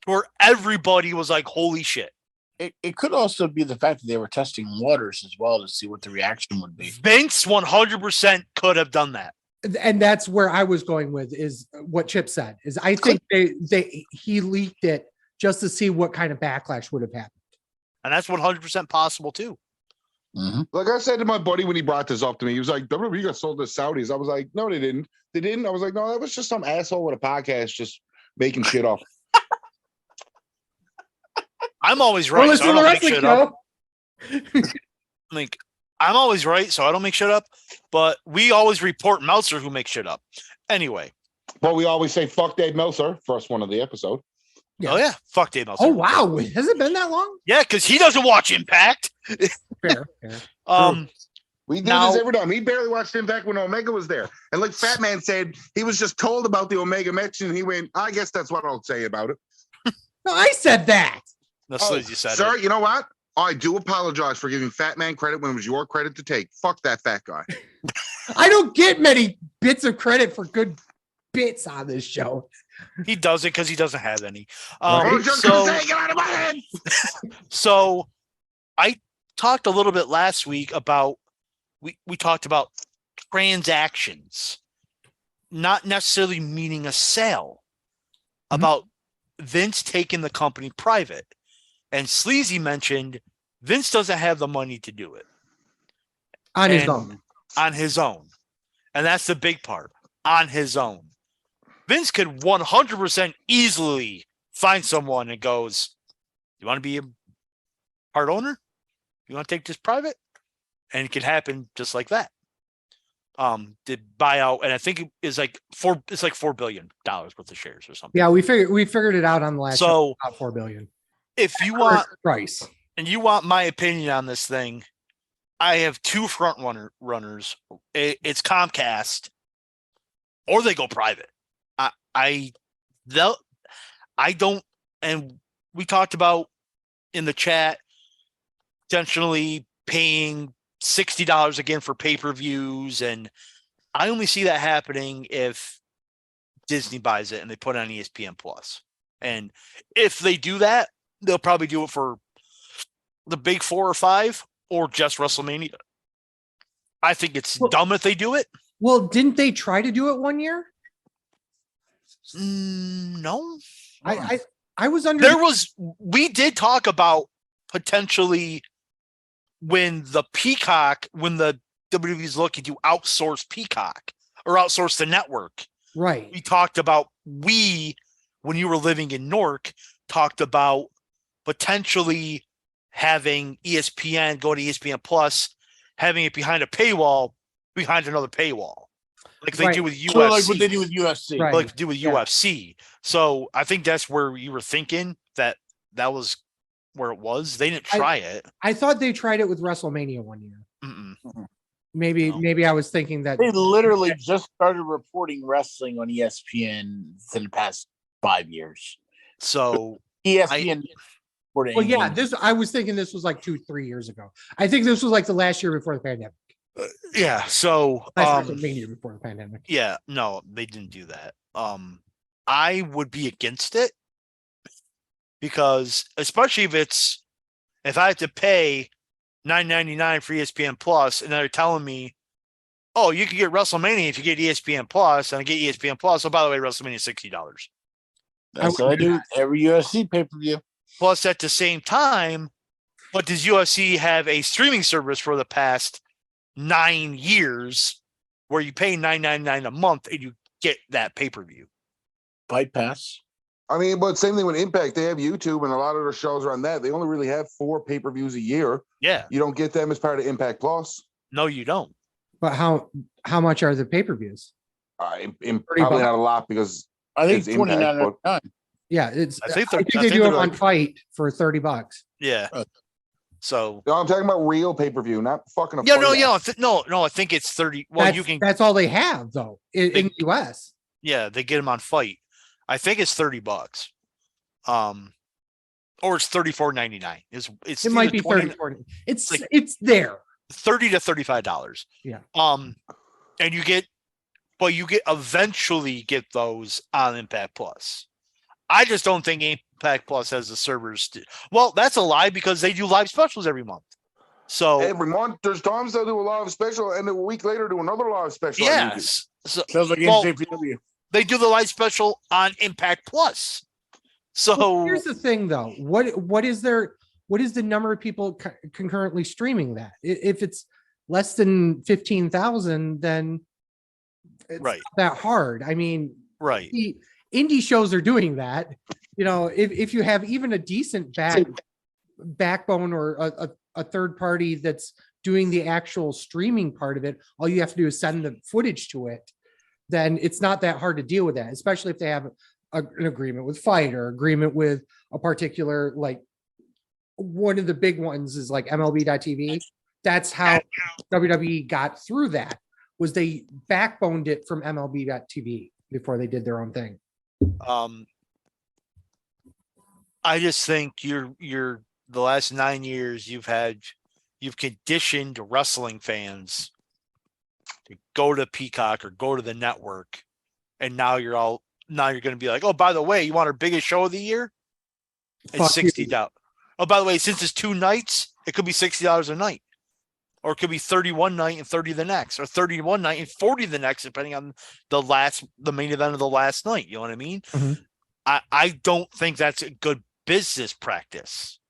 where everybody was like, holy shit. It could also be the fact that they were testing waters as well to see what the reaction would be. Vince 100% could have done that. And that's where I was going with, is what Chip said, is I think he leaked it just to see what kind of backlash would have happened. And that's 100% possible too. Mm-hmm. Like I said to my buddy when he brought this up to me, he was like, WWE got sold to Saudis. I was like, no, they didn't. They didn't. I was like, no, that was just some asshole with a podcast just making shit up. I'm always right, so I don't make shit up. Like, I'm always right, so I don't make shit up. But we always report Meltzer who makes shit up. Anyway. But we always say, fuck Dave Meltzer, first one of the episode. Yeah. Oh, yeah. Fuck Dave Meltzer. Oh, wow. Has it been that long? Yeah, because he doesn't watch Impact. Fair. We do this every time. He barely watched Impact when Omega was there. And like Fat Man said, he was just told about the Omega match, and he went, I guess that's what I'll say about it. No, I said that. No, you said sir, it. you know what? I do apologize for giving Fat Man credit when it was your credit to take. Fuck that fat guy. I don't get many bits of credit for good bits on this show. He does it because he doesn't have any. Right? Get out of my head. So I talked a little bit last week about, we talked about transactions, not necessarily meaning a sale, about Vince taking the company private. And Sleazy mentioned Vince doesn't have the money to do it. On his own. On his own. And that's the big part. On his own. Vince could 100% easily find someone and goes, you want to be a part owner? You want to take this private? And it could happen just like that. The buyout, and I think it is like $4 billion worth of shares or something. Yeah, we figured it out on the last so show, about $4 billion. If you want price and you want my opinion on this thing, I have two front runners. It's Comcast, or they go private. I don't, and we talked about in the chat potentially paying $60 again for pay-per-views, and I only see that happening if Disney buys it and they put it on ESPN Plus. And if they do that, they'll probably do it for the big 4 or 5 or just WrestleMania. I think it's dumb if they do it. Well, didn't they try to do it one year? No. I was under. We did talk about potentially when the WWE is looking to outsource Peacock or outsource the network. Right. We talked about when you were living in Newark, talked about potentially having ESPN go to ESPN Plus, having it behind a paywall, behind another paywall, like they do with UFC. So like what they do with UFC. Right. Like do with UFC. So I think that's where you were thinking that was where it was. They didn't try it. I thought they tried it with WrestleMania one year. Mm-mm. Maybe I was thinking that They literally just started reporting wrestling on ESPN in the past 5 years. So ESPN. Well, yeah, I was thinking this was like 2-3 years ago. I think this was like the last year before the pandemic. Yeah. So Last WrestleMania before the pandemic. yeah, no, they didn't do that. I would be against it because especially if I had to pay $9.99 for ESPN Plus, and they're telling me, oh, you can get WrestleMania if you get ESPN Plus, and I get ESPN Plus. Oh, by the way, WrestleMania is $60. That's what I do every UFC pay-per-view. Plus, at the same time, but does UFC have a streaming service for the past 9 years where you pay $9.99 a month and you get that pay-per-view? Fight Pass. I mean, but same thing with Impact. They have YouTube, and a lot of their shows are on that. They only really have 4 pay-per-views a year. Yeah. You don't get them as part of Impact Plus. No, you don't. But how much are the pay-per-views? Probably not a lot because I think it's Impact, $29.99. Yeah, it's. I think they do them on Fight for $30. Yeah. So no, I'm talking about real pay-per-view, not fucking. No. I think it's 30. Well, That's all they have though in the US. Yeah, they get them on Fight. I think it's $30. Or it's $34.99. It might be 30. It's there. $30 to $35. Yeah. And you eventually get those on Impact Plus. I just don't think Impact Plus has the servers. Well, that's a lie because they do live specials every month. So every month, there's times they'll do a live special, and a week later do another live special. Yes. So, sounds like NJPW. They do the live special on Impact Plus. So here's the thing, though. What is the number of people concurrently streaming that? If it's less than 15,000, then it's not that hard. I mean, right. The indie shows are doing that. You know, if you have even a decent backbone or a third party that's doing the actual streaming part of it, all you have to do is send the footage to it. Then it's not that hard to deal with that, especially if they have an agreement with Fight or agreement with a particular, like one of the big ones is like MLB.TV. That's how WWE got through that, was they backboned it from MLB.TV before they did their own thing. I just think you're the last 9 years you've conditioned wrestling fans to go to Peacock or go to the network, and now you're going to be like, oh, by the way, you want our biggest show of the year? It's $60. Oh, by the way, since it's 2 nights, it could be $60 a night, or it could be 31 night and 30 the next, or 31 night and 40 the next, depending on the main event of the last night. You know what I mean? Mm-hmm. I don't think that's a good business practice.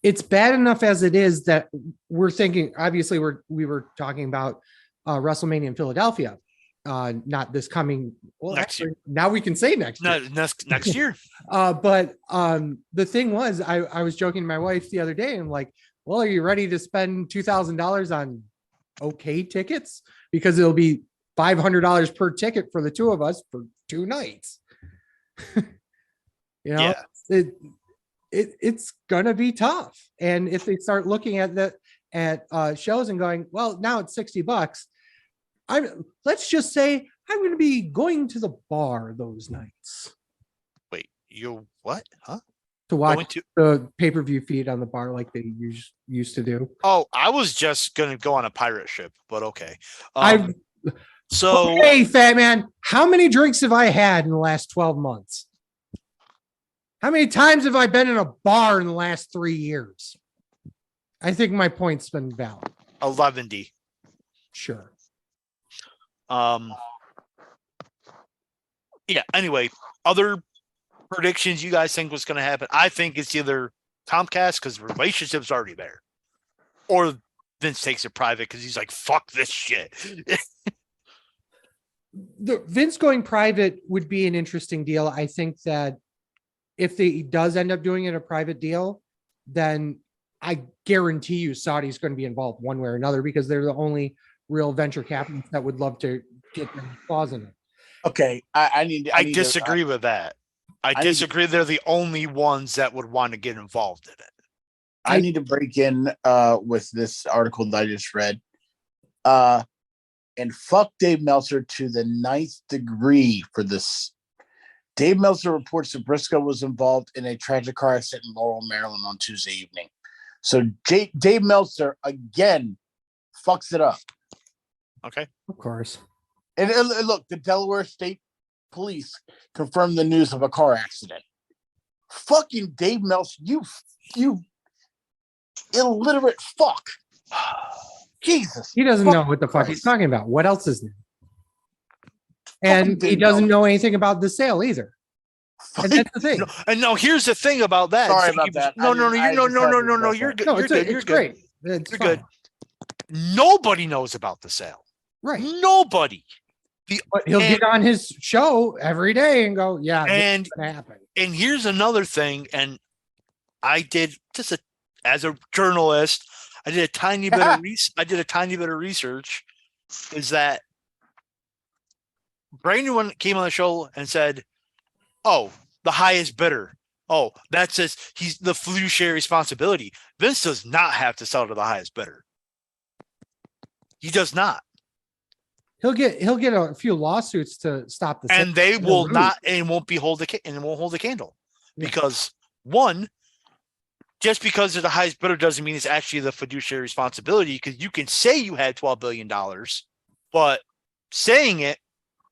It's bad enough as it is that we're thinking, obviously we were talking about WrestleMania in Philadelphia, not this coming next year. Now we can say next year. Next year. But the thing was, I was joking to my wife the other day, and like, well, are you ready to spend $2,000 on okay tickets? Because it'll be $500 per ticket for the two of us for 2 nights. You know, yeah. It's gonna be tough. And if they start looking at shows and going, well, now it's $60. Let's just say I'm going to be going to the bar those nights. Wait, you what? Huh? To watch the pay-per-view feed on the bar like they used to do. Oh, I was just going to go on a pirate ship, but okay. So, hey, fat man, how many drinks have I had in the last 12 months? How many times have I been in a bar in the last 3 years? I think my point's been valid. 11. Sure. Yeah. Anyway, other predictions you guys think was going to happen? I think it's either Comcast because the relationship's already there, or Vince takes it private because he's like, "Fuck this shit." the Vince going private would be an interesting deal. I think that if he does end up doing it a private deal, then I guarantee you Saudi's going to be involved one way or another because they're the only real venture capitalists that would love to get their claws in it. Okay, I need to disagree with that. I disagree. They're the only ones that would want to get involved in it. I need to break in with this article that I just read. And fuck Dave Meltzer to the 9th degree for this. Dave Meltzer reports that Briscoe was involved in a tragic car accident in Laurel, Maryland on Tuesday evening. So Dave Meltzer again fucks it up. Okay. Of course. And look, the Delaware State Police confirmed the news of a car accident. Fucking Dave Meltzer, you illiterate fuck. Jesus. He doesn't know what the fuck he's talking about. What else is new? And he doesn't know anything about the sale either. And that's the thing. No, here's the thing about that. Sorry about that. No, you're good. No, You're good. it's great. You're good. Nobody knows about the sale. Right. Nobody. But he'll get on his show every day and go, yeah, and this is gonna happen. And here's another thing. And I did as a journalist, I did a tiny bit of research. Is that Brandon came on the show and said, "Oh, the highest bidder. Oh, that says he's the fiduciary responsibility. Vince does not have to sell to the highest bidder. He does not. He'll get a few lawsuits to stop the and they will not and won't hold a candle because one, just because they're the highest bidder doesn't mean it's actually the fiduciary responsibility because you can say you had $12 billion, but saying it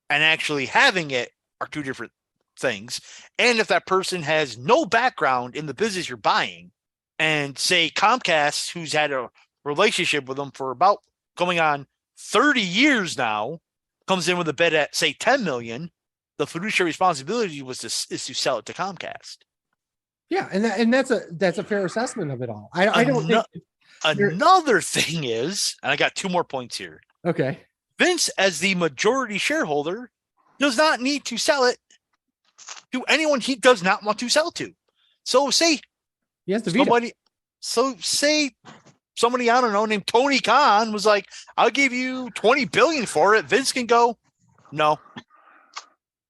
and actually having it are two different things. And if that person has no background in the business you're buying and say Comcast, who's had a relationship with them for about going on 30 years now, comes in with a bid at say 10 million, the fiduciary responsibility is to sell it to Comcast. Yeah, and that's a fair assessment of it all. I don't think another thing is, and I got two more points here. Okay. Vince, as the majority shareholder, does not need to sell it to anyone he does not want to sell to. So say he has to veto. Say somebody, I don't know, named Tony Khan was like, I'll give you 20 billion for it. Vince can go, no.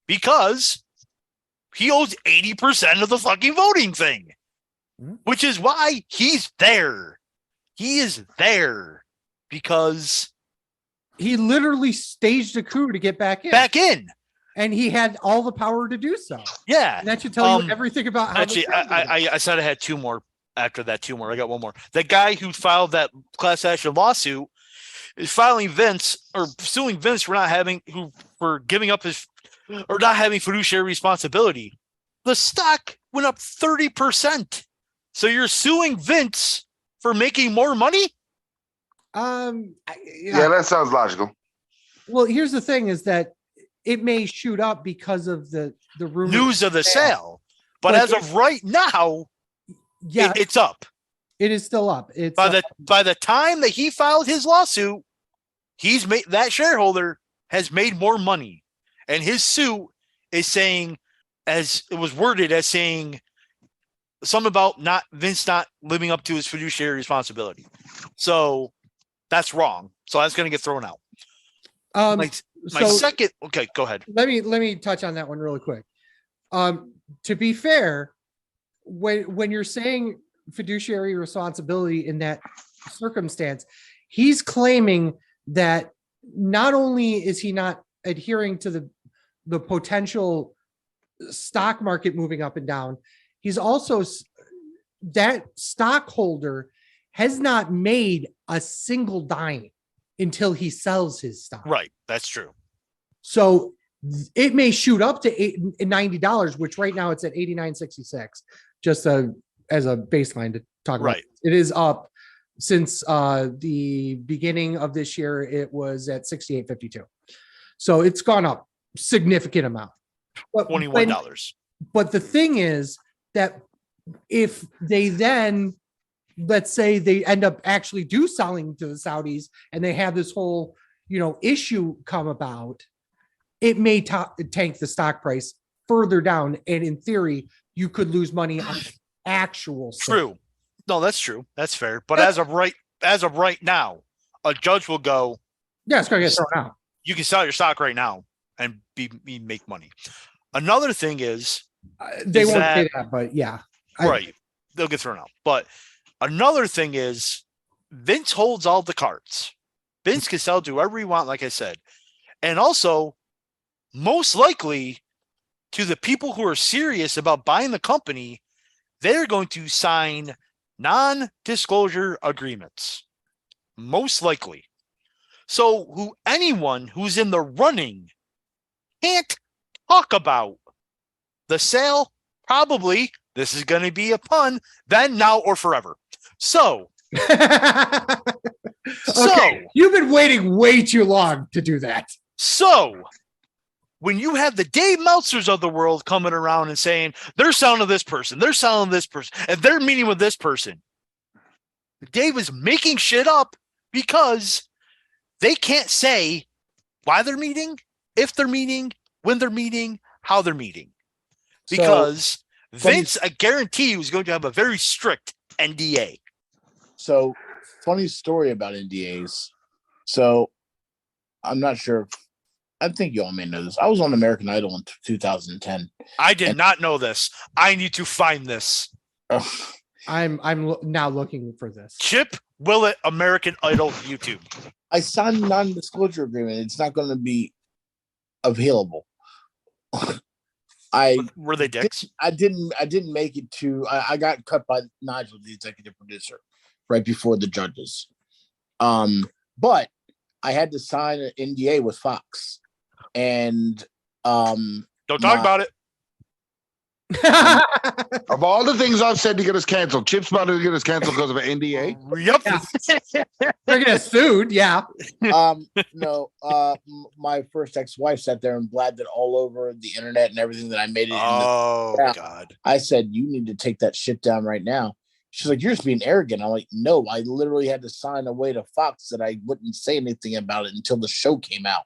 Because he owes 80% of the fucking voting thing, which is why he's there. He is there because he literally staged a coup to get back in. And he had all the power to do so. Yeah. And that should tell you everything about how actually, I said I had two more. After that, two more. I got one more. The guy who filed that class action lawsuit is filing Vince or suing Vince for giving up his or not having fiduciary responsibility. The stock went up 30%. So you're suing Vince for making more money? Yeah, that sounds logical. Well, here's the thing: is that it may shoot up because of the rumor news of the sale, but as of right now. Yeah, it's up. It is still up. It's by the time that he filed his lawsuit, he's made that shareholder has made more money, and his suit is saying, as it was worded as saying, something about Vince not living up to his fiduciary responsibility. So that's wrong. So that's going to get thrown out. My second. Okay, go ahead. Let me touch on that one really quick. To be fair. When you're saying fiduciary responsibility in that circumstance, he's claiming that not only is he not adhering to the potential stock market moving up and down, he's also that stockholder has not made a single dime until he sells his stock. Right. That's true. So it may shoot up to $90, which right now it's at $89.66. Just as a baseline to talk about. It is up since the beginning of this year. It was at $68.52. So it's gone up significant amount. $21. But the thing is that if they then, let's say they end up actually selling to the Saudis and they have this whole, issue come about, it may tank the stock price further down. And in theory, you could lose money on actual sale. True. No, that's true. That's fair. But as of right now, a judge will go, Yeah, it's going to get thrown out. you can sell your stock right now and make money. Another thing is, They won't say that, but yeah. Right. They'll get thrown out. But another thing is, Vince holds all the cards. Vince can sell to whoever he wants, like I said. And also, most likely, to the people who are serious about buying the company, they're going to sign non-disclosure agreements. Most likely. So anyone who's in the running can't talk about the sale. Probably, this is going to be a pun, then, now, or forever. So, Okay, you've been waiting way too long to do that. So, when you have the Dave Meltzers of the world coming around and saying, they're selling to this person, they're selling to this person, and they're meeting with this person, Dave is making shit up because they can't say why they're meeting, if they're meeting, when they're meeting, how they're meeting. Because Vince, I guarantee you, is going to have a very strict NDA. So, funny story about NDAs. So, I'm not sure. I think you all may know this. I was on American Idol in 2010. I did not know this. I need to find this. I'm now looking for this. Chip Willett, American Idol, YouTube. I signed a non-disclosure agreement. It's not going to be available. Were they dicks? I didn't make it to. I got cut by Nigel, the executive producer, right before the judges. But I had to sign an NDA with Fox, and don't talk about it. Of all the things I've said to get us canceled, Chip's about to get us canceled because of an NDA. Yep. Yeah. They're gonna sued. Yeah. No. My first ex-wife sat there and blabbed it all over the internet and everything that I made it. God. I said, you need to take that shit down right now. She's like, you're just being arrogant. I'm like, no, I literally had to sign away to Fox that I wouldn't say anything about it until the show came out.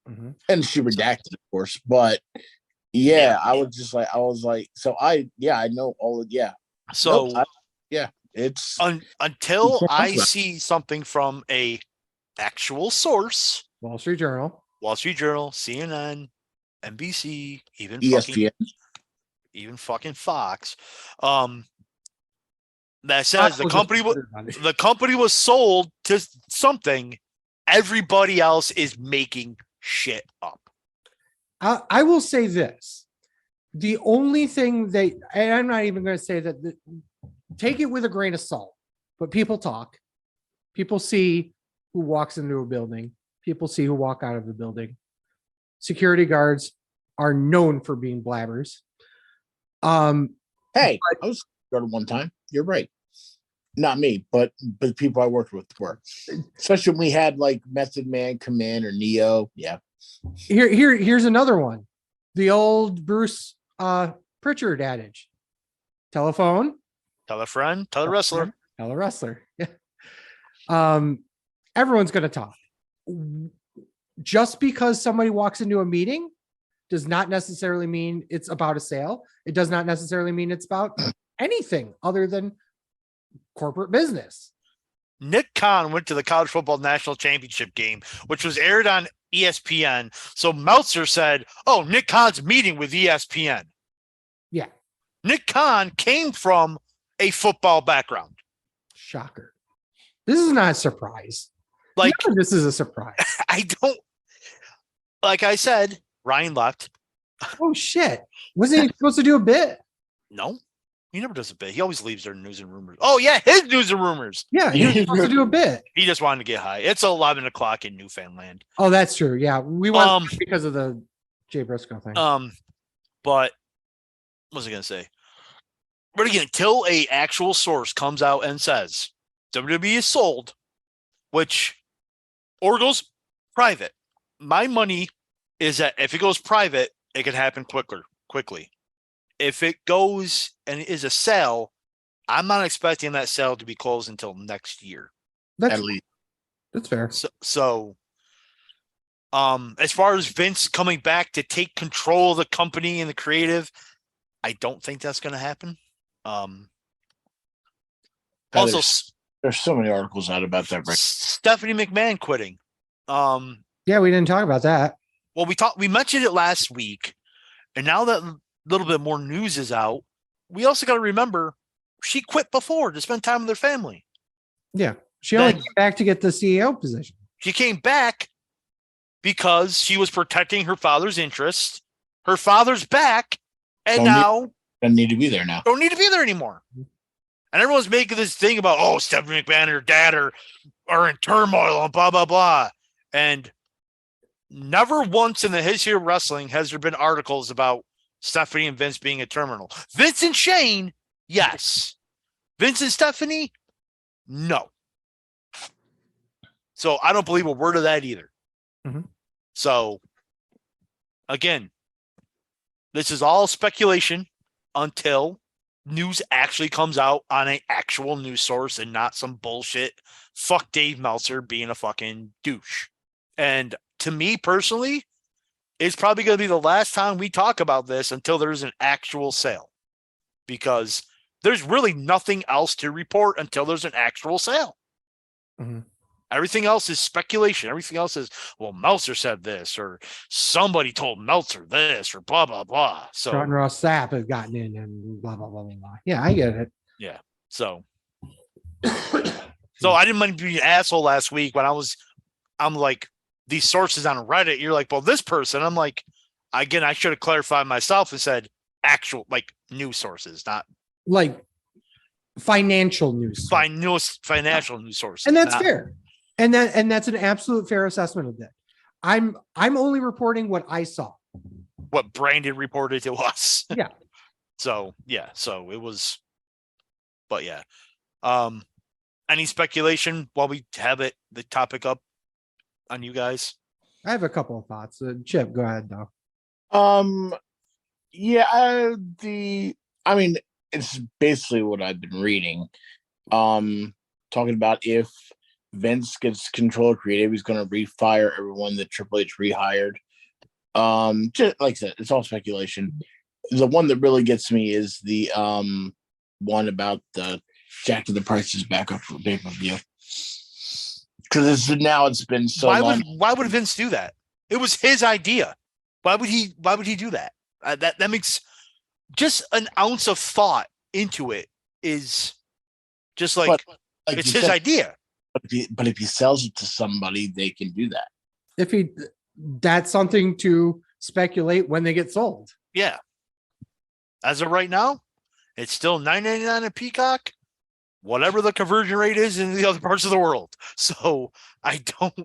Mm-hmm. And she redacted, of course. But yeah, I was like, so I know all of, yeah. So, it's until I see something from a actual source, Wall Street Journal, CNN, NBC, even ESPN, even fucking Fox, that says the company was sold to something. Everybody else is making shit up. I will say this. The only thing and I'm not even going to say that, take it with a grain of salt, but people talk. People see who walks into a building. People see who walk out of the building. Security guards are known for being blabbers. Hey, I was scared one time. You're right. Not me, but the people I worked with were. Especially when we had like Method Man come in or Neo. Yeah. Here's another one. The old Bruce Pritchard adage. Tell a phone. Tell a friend. Tell a wrestler. Tell a wrestler. Yeah. Everyone's going to talk. Just because somebody walks into a meeting does not necessarily mean it's about a sale. It does not necessarily mean it's about anything other than corporate business. Nick Khan went to the College Football National Championship game, which was aired on ESPN. So Meltzer said, oh, Nick Khan's meeting with ESPN. Yeah. Nick Khan came from a football background. Shocker. This is not a surprise. Like, this is a surprise. Like I said, Ryan left. Oh, shit. Wasn't he supposed to do a bit? No. He never does a bit. He always leaves their news and rumors. Oh, yeah, his news and rumors. Yeah, he was supposed to do a bit. He just wanted to get high. It's 11 o'clock in Newfoundland. Oh, that's true. Yeah, we went because of the Jay Briscoe thing. But what was I going to say? But again, until a actual source comes out and says WWE is sold, or goes private. My money is that if it goes private, it can happen quickly. If it goes and is a sale, I'm not expecting that sale to be closed until next year. At least. That's fair. So As far as Vince coming back to take control of the company and the creative, I don't think that's going to happen. Also, there's so many articles out about that. Right? Stephanie McMahon quitting. Yeah, we didn't talk about that. Well, we mentioned it last week, and now that a little bit more news is out, we also got to remember she quit before to spend time with her family. Yeah, she only came back to get the CEO position. She came back because she was protecting her father's interests. Her father's back, and don't need to be there now. Don't need to be there anymore. And everyone's making this thing about, oh, Stephanie McMahon and her dad are in turmoil and blah, blah, blah. And never once in the history of wrestling has there been articles about Stephanie and Vince being a terminal. Vince and Shane, yes. Vince and Stephanie, no. So I don't believe a word of that either. Mm-hmm. So, again, this is all speculation until news actually comes out on an actual news source and not some bullshit. Fuck Dave Meltzer being a fucking douche. And to me personally, it's probably going to be the last time we talk about this until there's an actual sale, because there's really nothing else to report until there's an actual sale. Mm-hmm. Everything else is speculation. Everything else is, well, Meltzer said this, or somebody told Meltzer this, or blah, blah, blah. So Sean Ross Sapp has gotten in and blah, blah, blah, blah, blah. Yeah, I get it. Yeah. So I didn't mind being an asshole last week when I'm like, these sources on Reddit, you're like, well, this person, I'm like, again, I should have clarified myself and said actual, like, news sources, not like financial news. Financial news sources. And that's fair. And that's an absolute fair assessment of that. I'm only reporting what I saw. What Brandon reported to us. Yeah. So it was, but yeah. Any speculation while we have the topic up on you guys? I have a couple of thoughts. Chip, go ahead though. Yeah, I mean, it's basically what I've been reading. Talking about if Vince gets control of creative, he's going to refire everyone that Triple H rehired. Just like I said, it's all speculation. The one that really gets me is the one about the jacking the prices back up for pay-per-view. Because it's been so long. Why would Vince do that? It was his idea. Why would he do that? That makes just an ounce of thought into it is just like it's his idea. But if he sells it to somebody, they can do that. That's something to speculate when they get sold. Yeah. As of right now, it's still $9.99 at Peacock, whatever the conversion rate is in the other parts of the world. So I don't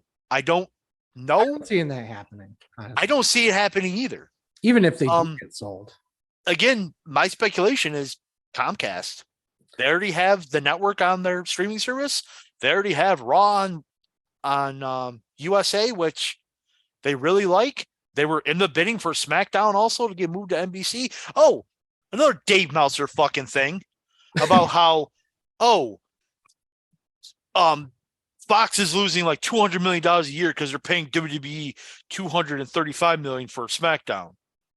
know. I'm not seeing that happening. Honestly. I don't see it happening either. Even if they do get sold. Again, my speculation is Comcast. They already have the network on their streaming service. They already have Raw on USA, which they really like. They were in the bidding for SmackDown also to get moved to NBC. Oh, another Dave Meltzer fucking thing about how, Fox is losing like $200 million a year because they're paying WWE $235 million for SmackDown.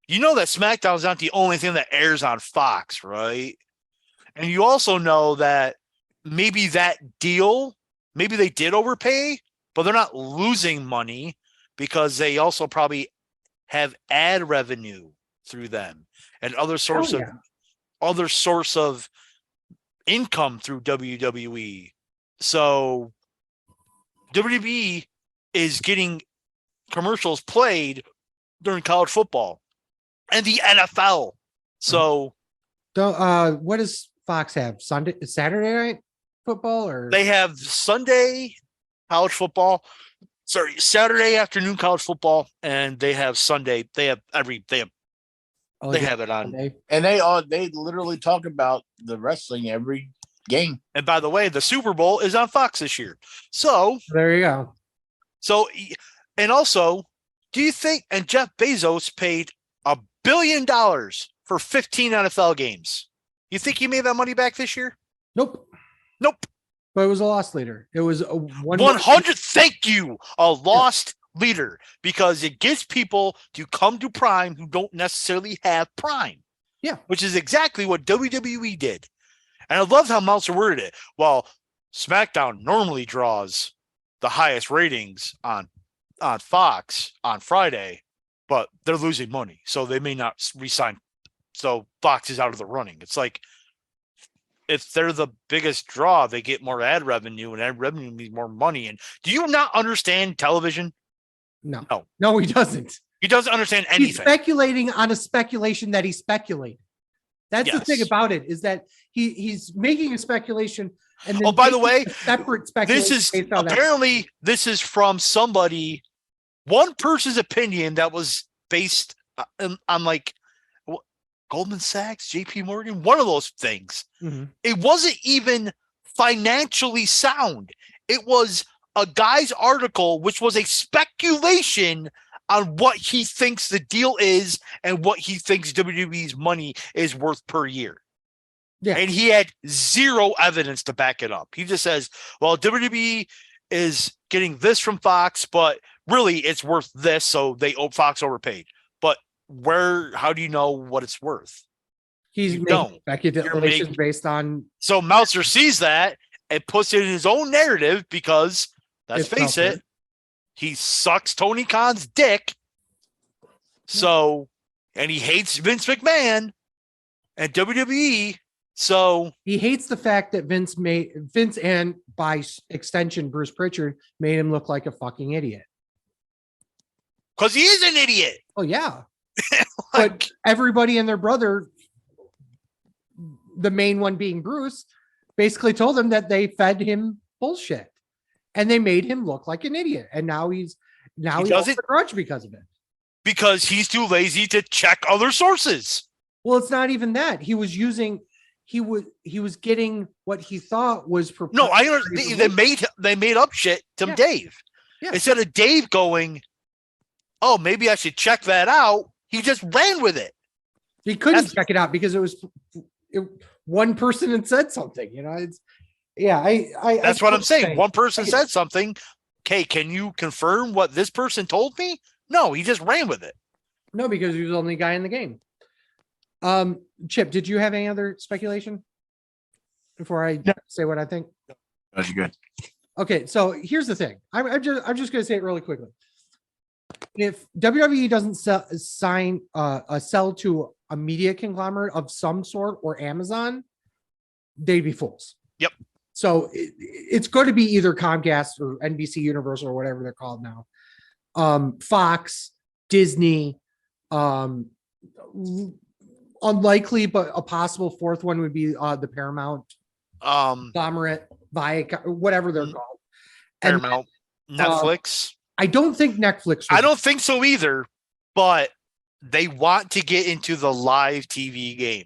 You know that SmackDown is not the only thing that airs on Fox, right? And you also know that maybe that deal, maybe they did overpay, but they're not losing money because they also probably have ad revenue through them and other source of income through WWE. So WWE is getting commercials played during college football and the NFL. So what does Fox have? Saturday night football, or they have Sunday college football. Sorry, Saturday afternoon college football, and they have Sunday. They have it on. Sunday. And they literally talk about the wrestling every game. And by the way, the Super Bowl is on Fox this year. So there you go. So, and also, do you think? And Jeff Bezos paid $1 billion for 15 NFL games. You think he made that money back this year? Nope. But it was a loss leader. It was a 100. Thank you. A lost leader because it gets people to come to Prime who don't necessarily have Prime. Yeah. Which is exactly what WWE did. And I love how Meltzer worded it. Well, SmackDown normally draws the highest ratings on Fox on Friday, but they're losing money, so they may not re-sign. So Fox is out of the running. It's like if they're the biggest draw, they get more ad revenue, and ad revenue means more money. And do you not understand television? No, he doesn't. He doesn't understand anything. He's speculating on a speculation that he speculated. That's the thing about it, is that he's making a speculation. And then by the way, separate speculation. This is apparently this is from somebody, one person's opinion that was based on like Goldman Sachs, JP Morgan, one of those things. Mm-hmm. It wasn't even financially sound. It was a guy's article, which was a speculation on what he thinks the deal is and what he thinks WWE's money is worth per year. Yeah. And he had zero evidence to back it up. He just says, well, WWE is getting this from Fox, but really it's worth this. So Fox overpaid. But how do you know what it's worth? He's making speculations based on. So Meltzer sees that and puts it in his own narrative because, let's face it, he sucks Tony Khan's dick. So, and he hates Vince McMahon and WWE. So he hates the fact that Vince and by extension Bruce Pritchard made him look like a fucking idiot. Because he is an idiot. Oh yeah. But everybody and their brother, the main one being Bruce, basically told him that they fed him bullshit and they made him look like an idiot. And now he holds a grudge because of it. Because he's too lazy to check other sources. Well, it's not even that. He was getting what he thought was. No, I understand. They made up shit to Dave. Yeah. Instead of Dave going, oh, maybe I should check that out, he just ran with it. He couldn't check it out because one person had said something. That's what I'm saying. One person said something. Okay, can you confirm what this person told me? No, he just ran with it. No, because he was the only guy in the game. Chip, did you have any other speculation before I say what I think? That's good. Okay, so here's the thing. I'm just going to say it really quickly. If WWE doesn't sell to a media conglomerate of some sort or Amazon, they'd be fools. Yep. So it's going to be either Comcast or NBC Universal or whatever they're called now. Fox, Disney, unlikely, but a possible fourth one would be the Paramount conglomerate, Viacom, whatever they're called. Paramount, Netflix. I don't think Netflix. I don't think so either, but they want to get into the live TV game.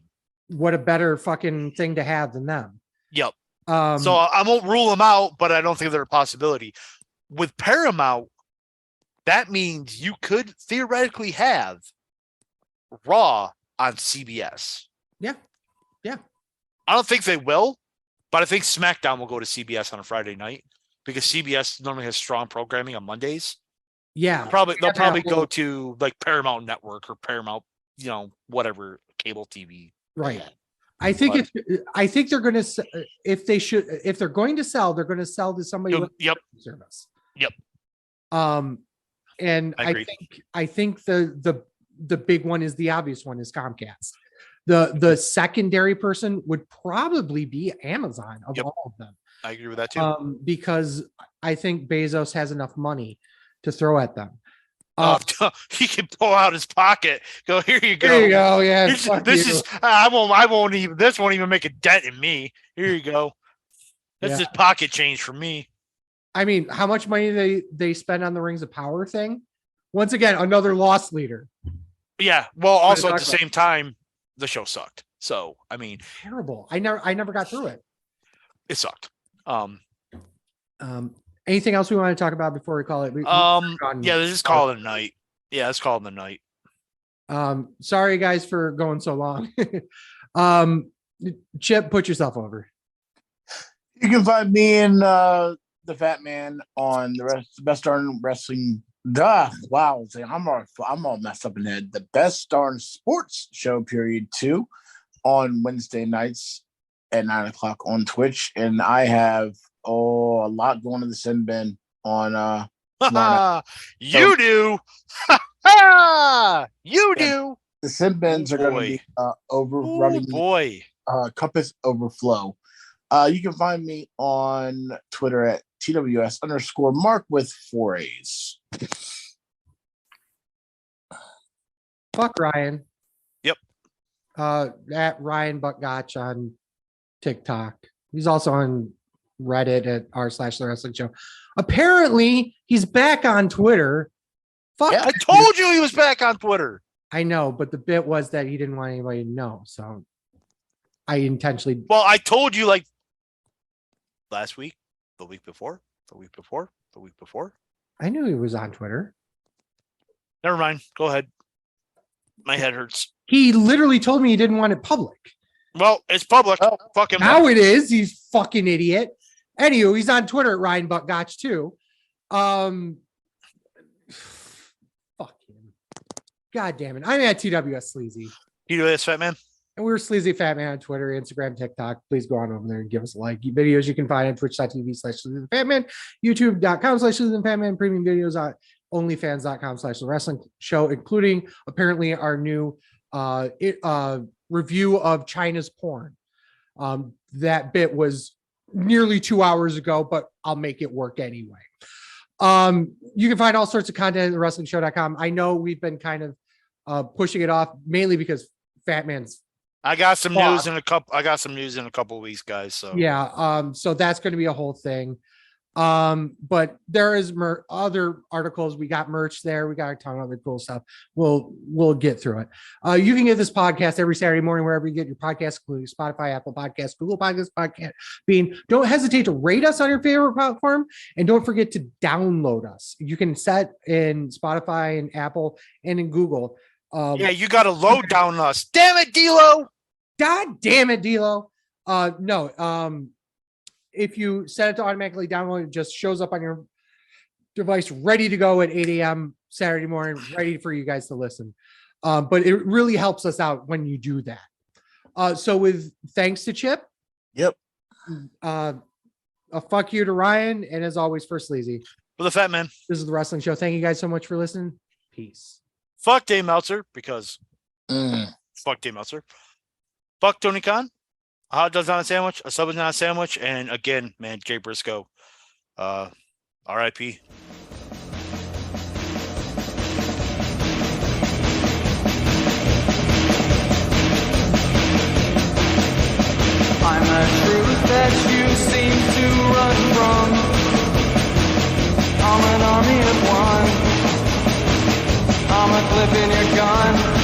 What a better fucking thing to have than them. Yep. So I won't rule them out, but I don't think they're a possibility. With Paramount, that means you could theoretically have Raw on CBS. Yeah. Yeah. I don't think they will, but I think SmackDown will go to CBS on a Friday night because CBS normally has strong programming on Mondays. Yeah. They'll probably go to like Paramount Network or Paramount, whatever cable TV. Right. I think they're going to, if they're going to sell, they're going to sell to somebody with service. Yep. And I think the big one is the obvious one is Comcast. The secondary person would probably be Amazon of all of them. I agree with that too. Because I think Bezos has enough money to throw at them. He can pull out his pocket. Go, here you go. There you go. Yeah. This won't even make a dent in me. Here you go. That's just pocket change for me. I mean, how much money they spend on the Rings of Power thing? Once again, another loss leader. Yeah. Well, also at the same time, the show sucked. So, I mean, terrible. I never got through it. It sucked. Anything else we want to talk about before we call it? Let's just call it a night. Yeah, let's call it a night. Sorry guys for going so long. Chip, put yourself over. You can find me and the Fat Man on the Best Darn Wrestling Duh. Wow. See, I'm all messed up in the head. The Best Darn Sports Show period 2 on Wednesday nights at 9:00 on Twitch. And I have a lot going to the sin bin on tomorrow night. You do. You do. The sin bins are going to be overrunning. Oh boy. Compass Overflow. You can find me on Twitter at TWS_Mark with 4 A's. Fuck Ryan. Yep. At Ryan Buckgotch on TikTok. He's also on Reddit at r/The Wrestling Show. Apparently, he's back on Twitter. Fuck. Yeah, I told you he was back on Twitter. I know, but the bit was that he didn't want anybody to know. So I intentionally. Well, I told you like last week, the week before. I knew he was on Twitter. Never mind. Go ahead. My head hurts. He literally told me he didn't want it public. Well, it's public. Oh, Fuck him. Now it is. He's fucking idiot. Anywho, he's on Twitter at Ryan Buckgotch too. Fuck him. God damn it. I'm at TWS Sleazy. TWS Fat Man. And we're Sleazy Fat Man on Twitter, Instagram, TikTok. Please go on over there and give us a like. Videos you can find on twitch.tv/SleazyFatMan, youtube.com/SleazyFatMan, premium videos on onlyfans.com/The Wrestling Show, including apparently our new review of China's porn. That bit was nearly 2 hours ago, but I'll make it work anyway. You can find all sorts of content at thewrestlingshow.com. I know we've been kind of pushing it off mainly because Fat Man's. I got some news in a couple of weeks, guys. So yeah, so that's going to be a whole thing. But there is other articles. We got merch there. We got a ton of other cool stuff. We'll get through it. You can get this podcast every Saturday morning wherever you get your podcasts, including Spotify, Apple Podcasts, Google Podcasts, Podcast Bean. Don't hesitate to rate us on your favorite platform, and don't forget to download us. You can set in Spotify and Apple and in Google. Yeah, you got to load down us. Damn it, D-Lo. God damn it, D-Lo. No. If you set it to automatically download, it just shows up on your device ready to go at 8 a.m. Saturday morning, ready for you guys to listen. But it really helps us out when you do that. So with thanks to Chip. Yep. A fuck you to Ryan. And as always, for Sleazy. For the Fat Man. This is The Wrestling Show. Thank you guys so much for listening. Peace. Fuck Dave Meltzer because fuck Dave Meltzer. Fuck Tony Khan. A hot dog's not a sandwich. A sub is not a sandwich. And again, man, Jay Briscoe. R.I.P. I'm a truth that you seem to run from. I'm an army of one. I'm a clip in your gun.